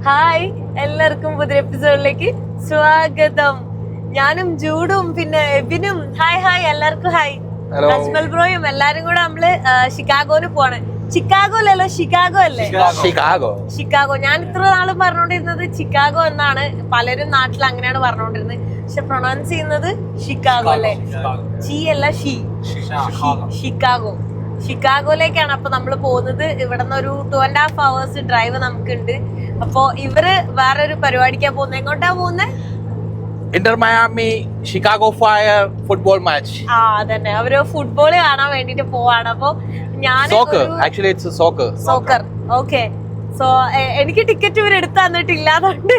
Hi, എല്ലാവർക്കും പുതിയ എപ്പിസോഡിലേക്ക് സ്വാഗതം. ഞാനും ജൂഡും പിന്നെ എബിനും ഹായ് എല്ലാവർക്കും ഹായ്. അജ്മൽ ബ്രോയും എല്ലാരും കൂടെ നമ്മള് ഷിക്കാഗോന് പോവാണ്. ചിക്കാഗോലല്ലോ, ഷിക്കാഗോ അല്ലേ? ഷിക്കാഗോ. ഞാൻ ഇത്ര നാളും പറഞ്ഞോണ്ടിരുന്നത് ചിക്കാഗോ എന്നാണ്. പലരും നാട്ടിൽ അങ്ങനെയാണ് പറഞ്ഞോണ്ടിരുന്നത്. പക്ഷെ പ്രൊണൗൺസ് ചെയ്യുന്നത് ഷിക്കാഗോ അല്ലേ? ചി അല്ല, ഷിക്കാഗോ. ഷിക്കാഗോയിലേക്കാണ് അപ്പൊ നമ്മള് പോകുന്നത്. ഇവിടെ നിന്ന് ഒരു 2.5 hours ഡ്രൈവ് നമുക്കുണ്ട്. അപ്പൊ ഇവര് വേറൊരു പരിപാടിക്കാ പോകുന്നത്. എങ്ങോട്ടാ പോകുന്നത്? Inter Miami Chicago fire football match. അതന്നെ, അവര് ഫുട്ബോൾ കാണാൻ വേണ്ടിട്ട് പോവാണ്. അപ്പൊ ഞാൻ സോക്കർ. ഓക്കെ. സോ എനിക്ക് ടിക്കറ്റ് ഇവർ എടുത്ത് തന്നിട്ടില്ലാതുകൊണ്ട്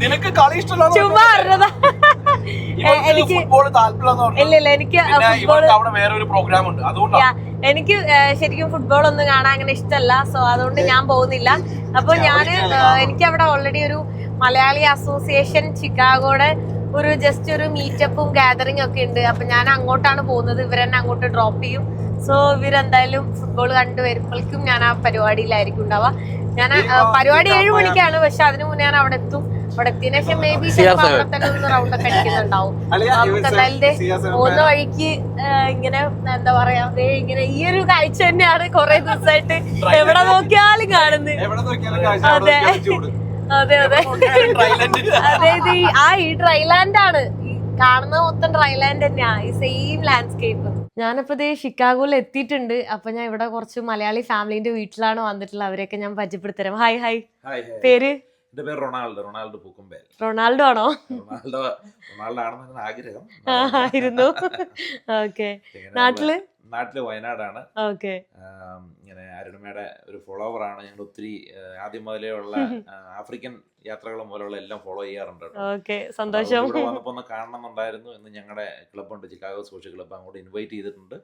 നിനക്ക് കളി ഇഷ്ടമല്ല? ചുമ്മാ അറിഞ്ഞതാ. എനിക്ക് ഇല്ല, എനിക്ക് എനിക്ക് ശരിക്കും ഫുട്ബോൾ ഒന്നും കാണാൻ അങ്ങനെ ഇഷ്ടമല്ല. സോ അതുകൊണ്ട് ഞാൻ പോകുന്നില്ല. അപ്പൊ എനിക്ക് അവിടെ ഓൾറെഡി ഒരു മലയാളി അസോസിയേഷൻ ചിക്കാഗോയുടെ ഒരു ജസ്റ്റ് ഒരു മീറ്റപ്പും ഗാദറിംഗ് ഒക്കെ ഉണ്ട്. അപ്പൊ ഞാൻ അങ്ങോട്ടാണ് പോകുന്നത്. ഇവരെന്നെ അങ്ങോട്ട് ഡ്രോപ്പ് ചെയ്യും. സോ ഇവരെന്തായാലും ഫുട്ബോൾ കണ്ടു വരുമ്പോഴേക്കും ഞാൻ ആ പരിപാടിയിലായിരിക്കും ഉണ്ടാവുക. ഞാൻ പരിപാടി 7 മണിക്കാണ്, പക്ഷെ അതിനു മുന്നേ ഞാൻ അവിടെ എത്തും. അവിടെ എത്തിയതിനു ശേഷം മേ ബി അവിടെ തന്നെ ഒന്ന് റൗണ്ട് ഒക്കെ അടിക്കുന്നുണ്ടാവും. നമുക്ക് എന്തായാലും പോകുന്ന വഴിക്ക് ഇങ്ങനെ എന്താ പറയാ, ഇങ്ങനെ ഈ ഒരു കാഴ്ച തന്നെയാണ് കുറെ ദിവസമായിട്ട് എവിടെ നോക്കിയാലും കാണുന്നത്. അതെ അതെ അതെ അതെ, ഇത് ഈ ഡ്രൈലാൻഡ് ആണ് കാണുന്ന മൊത്തം. ഡ്രൈലാൻഡ് തന്നെയാ, ഈ സെയിം ലാൻഡ്സ്കേപ്പ്. ഞാനിപ്പോ ഇതേ ഷിക്കാഗോയിൽ എത്തിയിട്ടുണ്ട്. അപ്പൊ ഞാൻ ഇവിടെ കുറച്ച് മലയാളി ഫാമിലിന്റെ വീട്ടിലാണ് വന്നിട്ടുള്ളത്. അവരെയൊക്കെ ഞാൻ പരിചയപ്പെടുത്തരാം. ഹായ്. പേര്? എന്റെ പേര് റൊണാൾഡോ പൂക്കുമ്പേൽ. റൊണാൾഡോ ആണോ? റൊണാൾഡോ ആണെന്നാണ് ആഗ്രഹം. ആയിരുന്നു. ഓക്കെ. നാട്ടില് വയനാടാണ്. ഓക്കെ. ഇങ്ങനെ അരുണിമയുടെ ഒരു ഫോളോവർ ആണ്. ഞങ്ങൾ ഒത്തിരി ആദ്യം മുതലേ ഉള്ള ആഫ്രിക്കൻ യാത്രകളും പോലുള്ള എല്ലാം ഫോളോ ചെയ്യാറുണ്ട്. ഓക്കെ, സന്തോഷം. ഇവിടെ വന്നപ്പോ ഒന്ന് കാണണമെന്നുണ്ടായിരുന്നു. ഇന്ന് ഞങ്ങളുടെ ക്ലബ്ബുണ്ട്, ചിക്കാഗോ സോഷ്യൽ ക്ലബ്ബ്, അങ്ങോട്ട് ഇൻവൈറ്റ് ചെയ്തിട്ടുണ്ട്.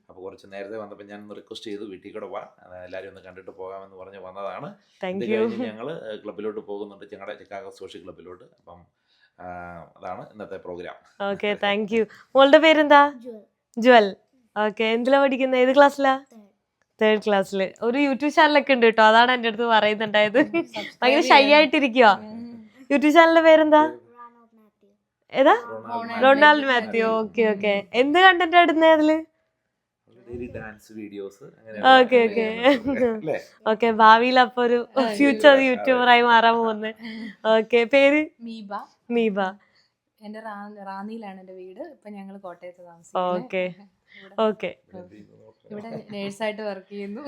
അപ്പൊ കുറച്ച് നേരത്തെ വന്നപ്പോൾ ഞാൻ ഒന്ന് റിക്വസ്റ്റ് ചെയ്തു, വീട്ടിൽ കൂടെ വാ, എല്ലാവരും ഒന്ന് കണ്ടിട്ട് പോകാമെന്ന് പറഞ്ഞ് വന്നതാണ്. ഇത് കഴിഞ്ഞ് ഞങ്ങള് ക്ലബ്ബിലോട്ട് പോകുന്നുണ്ട്, ഞങ്ങളുടെ ചിക്കാഗോ സോഷ്യൽ ക്ലബ്ബിലോട്ട്. അപ്പം അതാണ് ഇന്നത്തെ പ്രോഗ്രാം. Okay, thank you. മോളുടെ പേരെന്താ? ജുവൽ. ഓക്കെ. എന്തിലാ പഠിക്കുന്നത്? ഏത് ക്ലാസ്സിലാ? 3rd ക്ലാസ്സില്. ഒരു യൂട്യൂബ് ചാനലൊക്കെ ഉണ്ട് കേട്ടോ, അതാണ് എന്റെ അടുത്ത് പറയുന്നുണ്ടായത്. ഭയങ്കര ഷൈ ആയിട്ടിരിക്കുക. യൂട്യൂബ് ചാനലിന്റെ പേരെന്താ? ഏതാ? റൊണാൾഡ് മാത്യു. ഓക്കെ. എന്ത് കണ്ടന്റ് ഇടുന്നേ അതില്? ഓക്കെ. ഭാവിയിൽ അപ്പൊ ഒരു ഫ്യൂച്ചർ യൂട്യൂബറായി മാറാൻ പോകുന്നത്. ഓക്കെ. പേര്? മീബ. എന്റെ റാന്നിയിലാണ് എന്റെ വീട്. ഇപ്പൊ ഞങ്ങള് കോട്ടയത്ത് താമസിക്കുന്നു. ഓക്കെ. ഇവിടെ നേഴ്സായിട്ട് വർക്ക് ചെയ്യുന്നു.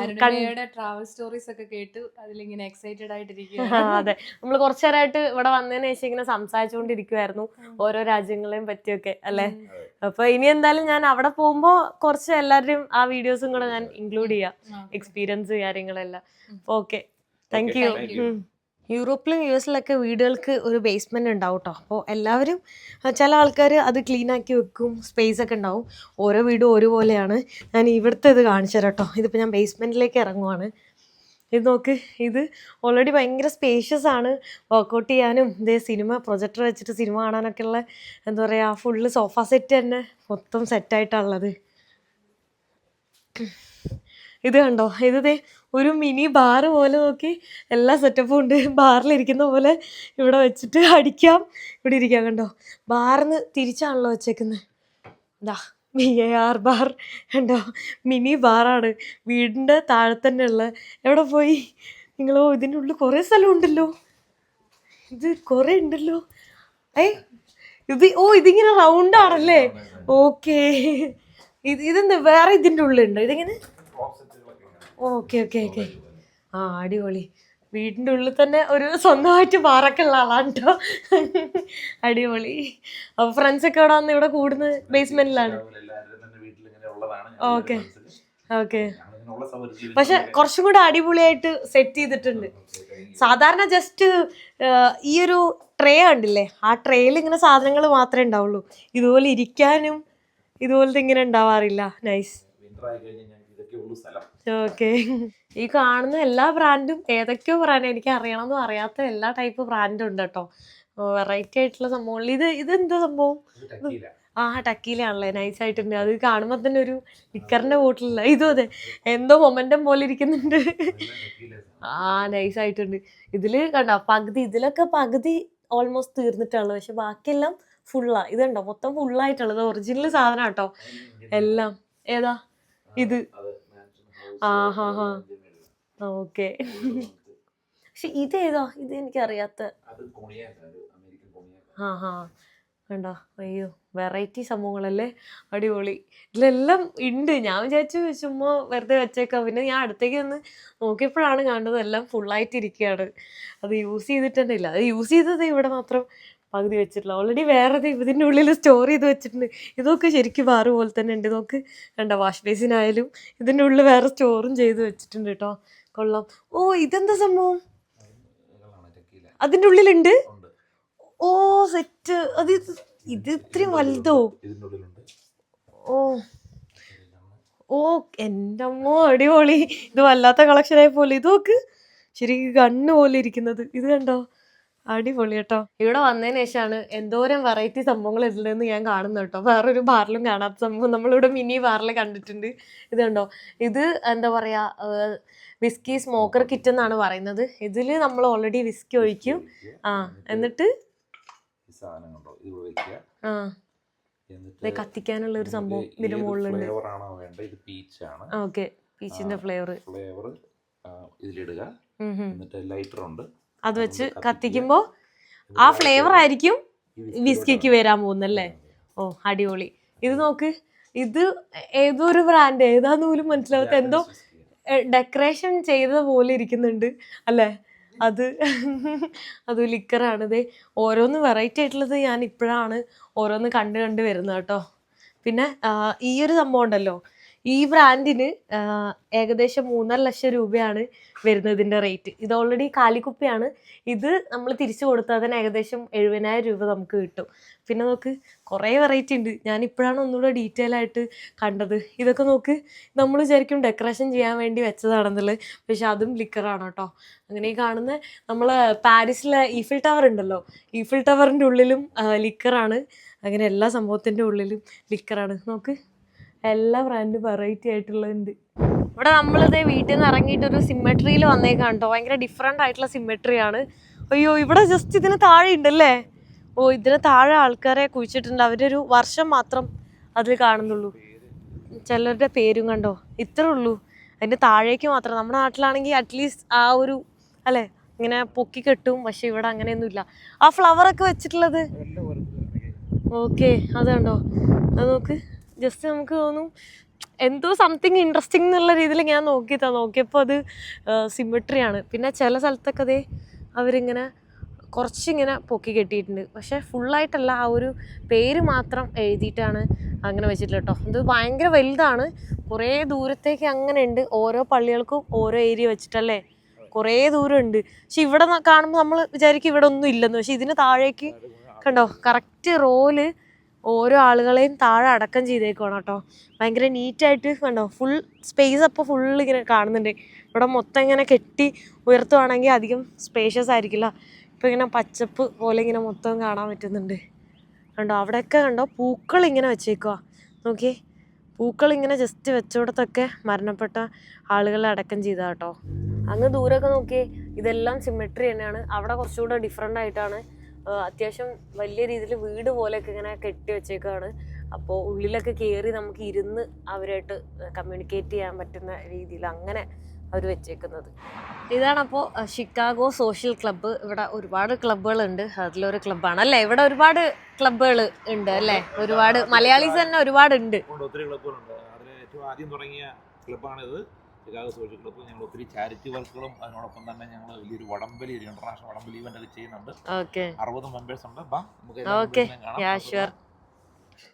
അരുണിമയുടെ ട്രാവൽ സ്റ്റോറീസ് ഒക്കെ കേട്ടു അതിലിങ്ങനെ എക്സൈറ്റഡ് ആയിട്ടിരിക്കുകയാണ്. അതെ, നമ്മള് കുറച്ചു നേരമായിട്ട് ഇവിടെ വന്നതിന് ശേഷം ഇങ്ങനെ സംസാരിച്ചുകൊണ്ടിരിക്കുവായിരുന്നു ഓരോ രാജ്യങ്ങളെയും പറ്റിയൊക്കെ അല്ലെ. അപ്പൊ ഇനി എന്തായാലും ഞാൻ അവിടെ പോകുമ്പോ കുറച്ച് എല്ലാവരും ആ വീഡിയോസും കൂടെ ഞാൻ ഇൻക്ലൂഡ് ചെയ്യാം, എക്സ്പീരിയൻസ് കാര്യങ്ങളെല്ലാം. Okay, thank you. യൂറോപ്പിലും US-ലൊക്കെ വീടുകൾക്ക് ഒരു ബേസ്മെന്റ് ഉണ്ടാവും കേട്ടോ. അപ്പോൾ എല്ലാവരും, ചില ആൾക്കാർ അത് ക്ലീൻ ആക്കി വെക്കും, സ്പേസ് ഒക്കെ ഉണ്ടാവും. ഓരോ വീടും ഒരുപോലെയാണ്. ഞാൻ ഇവിടുത്തെ ഇത് കാണിച്ചു തരാം കേട്ടോ. ഇതിപ്പോൾ ഞാൻ ബേസ്മെന്റിലേക്ക് ഇറങ്ങുവാണ്. ഇത് നോക്ക്, ഇത് ഓൾറെഡി ഭയങ്കര സ്പേഷ്യസ് ആണ്. വർക്കൗട്ട് ചെയ്യാനും ഇതേ സിനിമ പ്രൊജക്ടർ വെച്ചിട്ട് സിനിമ കാണാനൊക്കെ ഉള്ള എന്താ പറയുക, ഫുള്ള് സോഫ സെറ്റ് തന്നെ മൊത്തം സെറ്റായിട്ടുള്ളത്. ഇത് കണ്ടോ, ഇത് ഒരു മിനി ബാറ് പോലെ നോക്കി എല്ലാ സെറ്റപ്പും ഉണ്ട്. ബാറിലിരിക്കുന്ന പോലെ ഇവിടെ വെച്ചിട്ട് അടിക്കാം, ഇവിടെ ഇരിക്കാം. കണ്ടോ, ബാറിന്ന് തിരിച്ചാണല്ലോ വെച്ചേക്കുന്നത്. ഇതാ BAR ബാർ കണ്ടോ, മിനി ബാറാണ്. വീടിൻ്റെ താഴെ തന്നെ ഉള്ള. എവിടെ പോയി നിങ്ങളോ? ഇതിൻ്റെ ഉള്ളിൽ കുറേ സ്ഥലം ഉണ്ടല്ലോ. ഇത് കുറേ ഉണ്ടല്ലോ. ഇതിങ്ങനെ റൗണ്ട് ആണല്ലേ? ഓക്കെ. ഇതെന്താ വേറെ ഇതിൻ്റെ ഉള്ളിലുണ്ടോ? ഇതിങ്ങനെ ഓക്കെ. അടിപൊളി. വീടിൻ്റെ ഉള്ളിൽ തന്നെ ഒരു സ്വന്തമായിട്ട് ബാറൊക്കെ ഉള്ള ആളാണ് കേട്ടോ. അടിപൊളി. അപ്പൊ ഫ്രണ്ട്സ് ഒക്കെ ഇവിടെ വന്ന് ഇവിടെ കൂടുന്നത് ബേസ്മെന്റിലാണ്. ഓക്കെ. പക്ഷെ കുറച്ചും കൂടെ അടിപൊളിയായിട്ട് സെറ്റ് ചെയ്തിട്ടുണ്ട്. സാധാരണ ജസ്റ്റ് ഈ ഒരു ട്രേ കണ്ടില്ലേ, ആ ട്രേയിൽ ഇങ്ങനെ സാധനങ്ങൾ മാത്രമേ ഉണ്ടാവുള്ളൂ. ഇതുപോലെ ഇരിക്കാനും ഇതുപോലത്തെ ഇങ്ങനെ ഉണ്ടാവാറില്ല. നൈസ്. ഓക്കെ. ഈ കാണുന്ന എല്ലാ ബ്രാൻഡും ഏതൊക്കെയോ ബ്രാൻഡ് എനിക്ക് അറിയണമെന്നും അറിയാത്ത എല്ലാ ടൈപ്പ് ബ്രാൻഡും ഉണ്ട് കേട്ടോ. വെറൈറ്റി ആയിട്ടുള്ള സംഭവങ്ങൾ. ഇതെന്താ സംഭവം? ടക്കീലാണല്ലേ? നൈസ് ആയിട്ടുണ്ട്. അത് കാണുമ്പോൾ തന്നെ ഒരു ലിക്കറിന്റെ ബോട്ടിലില്ല. ഇതും അതെ, എന്തോ മൊമെന്റം പോലെ ഇരിക്കുന്നുണ്ട്. നൈസ് ആയിട്ടുണ്ട്. ഇതില് കണ്ടോ പകുതി, ഇതിലൊക്കെ പകുതി ഓൾമോസ്റ്റ് തീർന്നിട്ടുള്ളു, പക്ഷെ ബാക്കിയെല്ലാം ഫുള്ളാ. ഇതുണ്ടോ മൊത്തം ഫുള്ളായിട്ടുള്ളത് ഒറിജിനൽ സാധനം കേട്ടോ എല്ലാം. ഏതാ ഇത്? ഓക്കെ. പക്ഷെ ഇതേതാ? ഇത് എനിക്കറിയാത്ത. കണ്ടോ, അയ്യോ വെറൈറ്റി സംഭവങ്ങളല്ലേ, അടിപൊളി. ഇതിലെല്ലാം ഉണ്ട്. ഞാൻ വിചാരിച്ചു ചുമ്മാ വെറുതെ വെച്ചേക്കാം. പിന്നെ ഞാൻ അടുത്തേക്ക് ഒന്ന് നോക്കിയപ്പോഴാണ് കാണുന്നത് എല്ലാം ഫുള്ളായിട്ടിരിക്കുകയാണ്. അത് യൂസ് ചെയ്തിട്ട് ഇല്ല. അത് യൂസ് ചെയ്തത് ഇവിടെ മാത്രം പകുതി വെച്ചിട്ടില്ല. ഓൾറെഡി വേറെ ഇതിൻ്റെ ഉള്ളിൽ സ്റ്റോർ ചെയ്ത് വെച്ചിട്ടുണ്ട്. ഇതൊക്കെ ശരിക്കും വേറെ പോലെ തന്നെ ഉണ്ട്. ഇതൊക്കെ കണ്ടോ, വാഷ് ബേസിനായാലും ഇതിൻ്റെ ഉള്ളിൽ വേറെ സ്റ്റോറും ചെയ്ത് വെച്ചിട്ടുണ്ട് കേട്ടോ. കൊള്ളാം. ഓ ഇതെന്താ സംഭവം? അതിൻ്റെ ഉള്ളിലുണ്ട്. ഓ സെറ്റ്. അത് ഇത് ഇത്രയും വലുതോ? ഓ ഓ എൻ്റെ അമ്മോ അടിപൊളി. ഇത് വല്ലാത്ത കളക്ഷനായി പോലെ. ഇത് നോക്ക്, ശരിക്കും ഗണ്ണ് പോലെ ഇരിക്കുന്നത്. ഇത് കണ്ടോ, അടിപൊളി കേട്ടോ. ഇവിടെ വന്നതിന് ശേഷമാണ് എന്തോരം വെറൈറ്റി സംഭവങ്ങൾ ഉള്ളതെന്ന് ഞാൻ കാണുന്നത് കേട്ടോ. വേറൊരു ബാറിലും കാണാത്ത സംഭവം നമ്മളിവിടെ മിനി ബാറിൽ കണ്ടിട്ടുണ്ട്. ഇത് കണ്ടോ, ഇത് എന്താ പറയാ, വിസ്കി സ്മോക്കർ കിറ്റ് എന്നാണ് പറയുന്നത്. ഇതിൽ നമ്മൾ ഓൾറെഡി വിസ്കി ഒഴിക്കും. എന്നിട്ട് കത്തിക്കാനുള്ള ഒരു സംഭവം ഇതിന്റെ മുകളിലുണ്ട്. ഓക്കെ, പീച്ചിന്റെ ഫ്ലേവർ ഇതിലിടുക. എന്നിട്ട് ലൈറ്റർ ഉണ്ട്, അത് വെച്ച് കത്തിക്കുമ്പോ ആ ഫ്ലേവർ ആയിരിക്കും വിസ്കിക്ക് വരാൻ പോകുന്നല്ലേ. ഓ അടിപൊളി. ഇത് നോക്ക്, ഇത് ഏതോ ഒരു ബ്രാൻഡ്, ഏതാന്ന് പോലും മനസ്സിലാവാത്ത എന്തോ ഡെക്കറേഷൻ ചെയ്തത് പോലെ ഇരിക്കുന്നുണ്ട് അല്ലേ. അത് ലിക്കറാണിത്. ഓരോന്ന് വെറൈറ്റി ആയിട്ടുള്ളത് ഞാൻ ഇപ്പോഴാണ് ഓരോന്ന് കണ്ട് വരുന്നത് കേട്ടോ. പിന്നെ ഈ ഒരു സംഭവം ഉണ്ടല്ലോ, ഈ ബ്രാൻഡിന് ഏകദേശം 3.5 ലക്ഷം രൂപയാണ് വരുന്നത് ഇതിൻ്റെ റേറ്റ്. ഇത് ഓൾറെഡി കാലിക്കുപ്പിയാണ്. ഇത് നമ്മൾ തിരിച്ചു കൊടുത്താൽ തന്നെ ഏകദേശം 70,000 രൂപ നമുക്ക് കിട്ടും. പിന്നെ നോക്ക്, കുറേ വെറൈറ്റി ഉണ്ട്. ഞാൻ ഇപ്പോഴാണ് ഒന്നുകൂടെ ഡീറ്റെയിൽ ആയിട്ട് കണ്ടത്. ഇതൊക്കെ നോക്ക്, നമ്മൾ വിചാരിക്കും ഡെക്കറേഷൻ ചെയ്യാൻ വേണ്ടി വെച്ചതാണെന്നുള്ളത്, പക്ഷെ അതും ലിക്കറാണ് കേട്ടോ. അങ്ങനെ ഈ കാണുന്ന നമ്മൾ പാരീസിലെ ഈഫിൽ ടവർ ഉണ്ടല്ലോ, ഈഫിൽ ടവറിൻ്റെ ഉള്ളിലും ലിക്കറാണ്. അങ്ങനെ എല്ലാ സംഭവത്തിൻ്റെ ഉള്ളിലും ലിക്കറാണ്. നോക്ക്, എല്ലാ ബ്രാൻഡും വെറൈറ്റി ആയിട്ടുള്ളതുണ്ട്. ഇവിടെ നമ്മളിതേ വീട്ടിൽ നിന്ന് ഇറങ്ങിയിട്ടൊരു സിമെട്രിയിൽ വന്നേക്കാണ് കേട്ടോ. ഭയങ്കര ഡിഫറെൻ്റ് ആയിട്ടുള്ള സിമെട്രിയാണ്. അയ്യോ, ഇവിടെ ജസ്റ്റ് ഇതിന് താഴെ ഉണ്ടല്ലേ. ഓ ഇതിന് താഴെ ആൾക്കാരെ കുഴിച്ചിട്ടുണ്ട്. അവരുടെ ഒരു വർഷം മാത്രം അതിൽ കാണുന്നുള്ളൂ. ചിലരുടെ പേരും കണ്ടോ, ഇത്രേ ഉള്ളൂ. അതിൻ്റെ താഴേക്ക് മാത്രം. നമ്മുടെ നാട്ടിലാണെങ്കിൽ അറ്റ്ലീസ്റ്റ് ആ ഒരു അല്ലേ ഇങ്ങനെ പൊക്കി കെട്ടും, പക്ഷെ ഇവിടെ അങ്ങനെയൊന്നുമില്ല. ആ ഫ്ലവറൊക്കെ വെച്ചിട്ടുള്ളത് ഓക്കെ, അത് കണ്ടോ, അത് നോക്ക്. ജസ്റ്റ് നമുക്ക് തോന്നും എന്തോ സംതിങ് ഇൻട്രസ്റ്റിംഗ് എന്നുള്ള രീതിയിൽ ഞാൻ നോക്കിയപ്പോൾ അത് സിമെട്രിയാണ്. പിന്നെ ചില സ്ഥലത്തൊക്കെ അതേ അവരിങ്ങനെ കുറച്ചിങ്ങനെ പൊക്കി കെട്ടിയിട്ടുണ്ട്, പക്ഷേ ഫുള്ളായിട്ടല്ല, ആ ഒരു പേര് മാത്രം എഴുതിയിട്ടാണ് അങ്ങനെ വെച്ചിട്ടുള്ളത് കേട്ടോ. ഇത് ഭയങ്കര വലുതാണ്, കുറേ ദൂരത്തേക്ക് അങ്ങനെ ഉണ്ട്. ഓരോ പള്ളികൾക്കും ഓരോ ഏരിയ വെച്ചിട്ടല്ലേ, കുറേ ദൂരം ഉണ്ട്. പക്ഷെ ഇവിടെ കാണുമ്പോൾ നമ്മൾ വിചാരിക്കും ഇവിടെ ഒന്നും ഇല്ലെന്ന്. പക്ഷെ ഇതിന് താഴേക്ക് കണ്ടോ, കറക്റ്റ് റോല് ഓരോ ആളുകളെയും താഴെ അടക്കം ചെയ്തേക്കുവാണ് കേട്ടോ. ഭയങ്കര നീറ്റായിട്ട് കണ്ടോ, ഫുൾ സ്പേസ് അപ്പോൾ ഫുൾ ഇങ്ങനെ കാണുന്നുണ്ട്. ഇവിടെ മൊത്തം ഇങ്ങനെ കെട്ടി ഉയർത്തുവാണെങ്കിൽ അധികം സ്പേഷ്യസ് ആയിരിക്കില്ല. ഇപ്പോൾ ഇങ്ങനെ പച്ചപ്പ് പോലെ ഇങ്ങനെ മൊത്തം കാണാൻ പറ്റുന്നുണ്ട് കണ്ടോ. അവിടെയൊക്കെ കണ്ടോ പൂക്കൾ ഇങ്ങനെ വെച്ചേക്കുക, നോക്കിയേ. പൂക്കൾ ഇങ്ങനെ ജസ്റ്റ് വെച്ചോടത്തൊക്കെ മരണപ്പെട്ട ആളുകളെ അടക്കം ചെയ്താൽ കേട്ടോ. അങ്ങ് ദൂരമൊക്കെ നോക്കിയേ, ഇതെല്ലാം സിമെട്രി തന്നെയാണ്. അവിടെ കുറച്ചുകൂടെ ഡിഫറെൻ്റ് ആയിട്ടാണ്. അത്യാവശ്യം വലിയ രീതിയിൽ വീട് പോലെയൊക്കെ ഇങ്ങനെ കെട്ടി വെച്ചേക്കാണ്. അപ്പോൾ ഉള്ളിലൊക്കെ കയറി നമുക്ക് ഇരുന്ന് അവരായിട്ട് കമ്മ്യൂണിക്കേറ്റ് ചെയ്യാൻ പറ്റുന്ന രീതിയിൽ അങ്ങനെ അവർ വെച്ചേക്കുന്നത്. ഇതാണപ്പോൾ ഷിക്കാഗോ സോഷ്യൽ ക്ലബ്ബ്. ഇവിടെ ഒരുപാട് ക്ലബ്ബുകളുണ്ട്, അതിലൊരു ക്ലബ്ബാണ് അല്ലേ. ഇവിടെ ഒരുപാട് ക്ലബ്ബുകൾ ഉണ്ട് അല്ലേ, ഒരുപാട് മലയാളീസ് തന്നെ ഒരുപാടുണ്ട്. ഒത്തിരി ക്ലബ്ബുകളുണ്ട്. അതിൽ ഏറ്റവും ആദ്യം തുടങ്ങിയ ക്ലബ്ബാണിത്, ഷിക്കാഗോ സോഷ്യൽ ക്ലബ്ബ്. ഞങ്ങൾ ഒത്തിരി ചാരിറ്റി വർക്കുകളും അതിനോടൊപ്പം തന്നെ ഞങ്ങൾ വലിയൊരു വടംവലി, ഒരു ഇന്റർനാഷണൽ വടംവലി ഇവന്റ് ഒക്കെ ചെയ്യുന്നുണ്ട്. 60 മെമ്പേഴ്സ് ഉണ്ട്.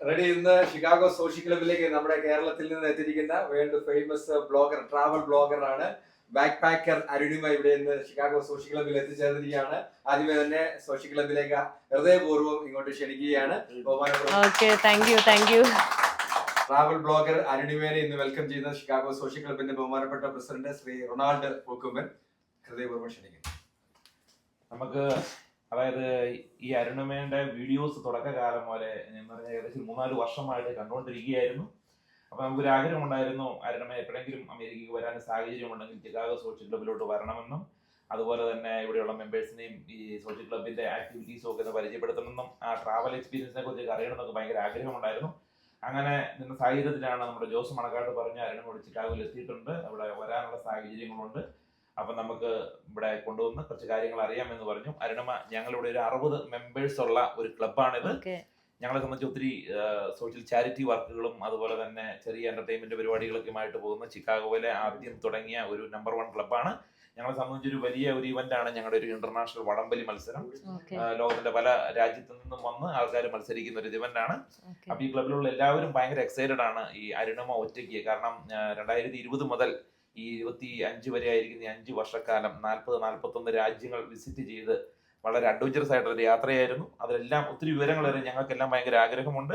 റെഡി. ഇന്ന് ഷിക്കാഗോ സോഷ്യൽ ക്ലബിലേക്ക് നമ്മുടെ കേരളത്തിൽ നിന്ന് എത്തിയിരിക്കുന്ന world famous blogger, travel blogger ആണ് ബാക്ക് പാക്കർ അരുണിമ ഇവിടെ ഇന്ന് ഷിക്കാഗോ സോഷ്യൽ ക്ലബിൽ എത്തിച്ചേർന്നിരിക്കുകയാണ്. ആദ്യമേ തന്നെ സോഷ്യൽ ക്ലബിലേക്ക് ഹൃദയപൂർവ്വം ഇങ്ങോട്ട് ക്ഷണിക്കുകയാണ്. ട്രാവൽ ബ്ലോഗർ അരുണിമേനെ ഇന്ന് വെൽക്കം ചെയ്യുന്ന ഷിക്കാഗോ സോഷ്യൽ ക്ലബിന്റെ ബഹുമാനപ്പെട്ട പ്രസിഡന്റ് ശ്രീ റൊണാൾഡ് പൂക്കുമ്പൻ, ഹൃദയപൂർവ്വം ക്ഷണിക്കുന്നു. നമുക്ക് അതായത് ഈ അരുണിമയുടെ വീഡിയോസ് തുടക്കകാലം പോലെ ഞാൻ പറഞ്ഞ ഏകദേശം 3-4 വർഷമായിട്ട് കണ്ടുകൊണ്ടിരിക്കുകയായിരുന്നു. അപ്പൊ നമുക്കൊരു ആഗ്രഹം ഉണ്ടായിരുന്നു അരുണമ എപ്പോഴെങ്കിലും അമേരിക്കക്ക് വരാൻ സാഹചര്യം ഉണ്ടെങ്കിൽ ചിക്കാഗോ സോഷ്യൽ ക്ലബിലോട്ട് വരണമെന്നും അതുപോലെ തന്നെ ഇവിടെയുള്ള മെമ്പേഴ്സിനെയും ഈ സോഷ്യൽ ക്ലബിന്റെ ആക്ടിവിറ്റീസും ഒക്കെ ഒന്ന് പരിചയപ്പെടുത്തണമെന്നും ആ ട്രാവൽ എക്സ്പീരിയൻസിനെ കുറിച്ച് അറിയണമെന്നൊക്കെ ഭയങ്കര ആഗ്രഹമുണ്ടായിരുന്നു. അങ്ങനെ നിന്ന സാഹചര്യത്തിലാണ് നമ്മുടെ ജോസ് മണക്കാട് പറഞ്ഞ അരുണമോട് ചിക്കാഗോയിൽ എത്തിയിട്ടുണ്ട്, അവിടെ വരാനുള്ള സാഹചര്യങ്ങളുണ്ട്, അപ്പൊ നമുക്ക് ഇവിടെ കൊണ്ടുവന്ന് കുറച്ച് കാര്യങ്ങൾ അറിയാമെന്ന് പറഞ്ഞു. അരുണമ ഞങ്ങളിവിടെ ഒരു 60 മെമ്പേഴ്സ് ഉള്ള ഒരു ക്ലബ്ബാണിത്. ഞങ്ങളെ സംബന്ധിച്ച് ഒത്തിരി സോഷ്യൽ ചാരിറ്റി വർക്കുകളും അതുപോലെ തന്നെ ചെറിയ എന്റർടൈൻമെന്റ് പരിപാടികളൊക്കെയുമായിട്ട് പോകുന്ന ചിക്കാഗോയിലെ ആദ്യം തുടങ്ങിയ ഒരു നമ്പർ 1 ക്ലബ്ബാണ്. ഞങ്ങളെ സംബന്ധിച്ച് ഒരു വലിയ ഒരു ഇവന്റ് ആണ് ഞങ്ങളുടെ ഒരു ഇന്റർനാഷണൽ വടംവലി മത്സരം. ലോകത്തിന്റെ പല രാജ്യത്തു നിന്നും വന്ന് ആൾക്കാർ മത്സരിക്കുന്ന ഒരു ഇവന്റ് ആണ്. അപ്പൊ ഈ ക്ലബിലുള്ള എല്ലാവരും ഭയങ്കര എക്സൈറ്റഡ് ആണ് ഈ അരുണമ ഒറ്റയ്ക്ക്. കാരണം 2020 മുതൽ ഈ 25 വരെ ആയിരിക്കുന്ന 5 വർഷക്കാലം 40-41 രാജ്യങ്ങൾ വിസിറ്റ് ചെയ്ത് വളരെ അഡ്വഞ്ചറസ് ആയിട്ടുള്ള ഒരു യാത്രയായിരുന്നു. അതിലെല്ലാം ഒത്തിരി വിവരങ്ങൾ അറിയാൻ ഞങ്ങൾക്കെല്ലാം ഭയങ്കര ആഗ്രഹമുണ്ട്.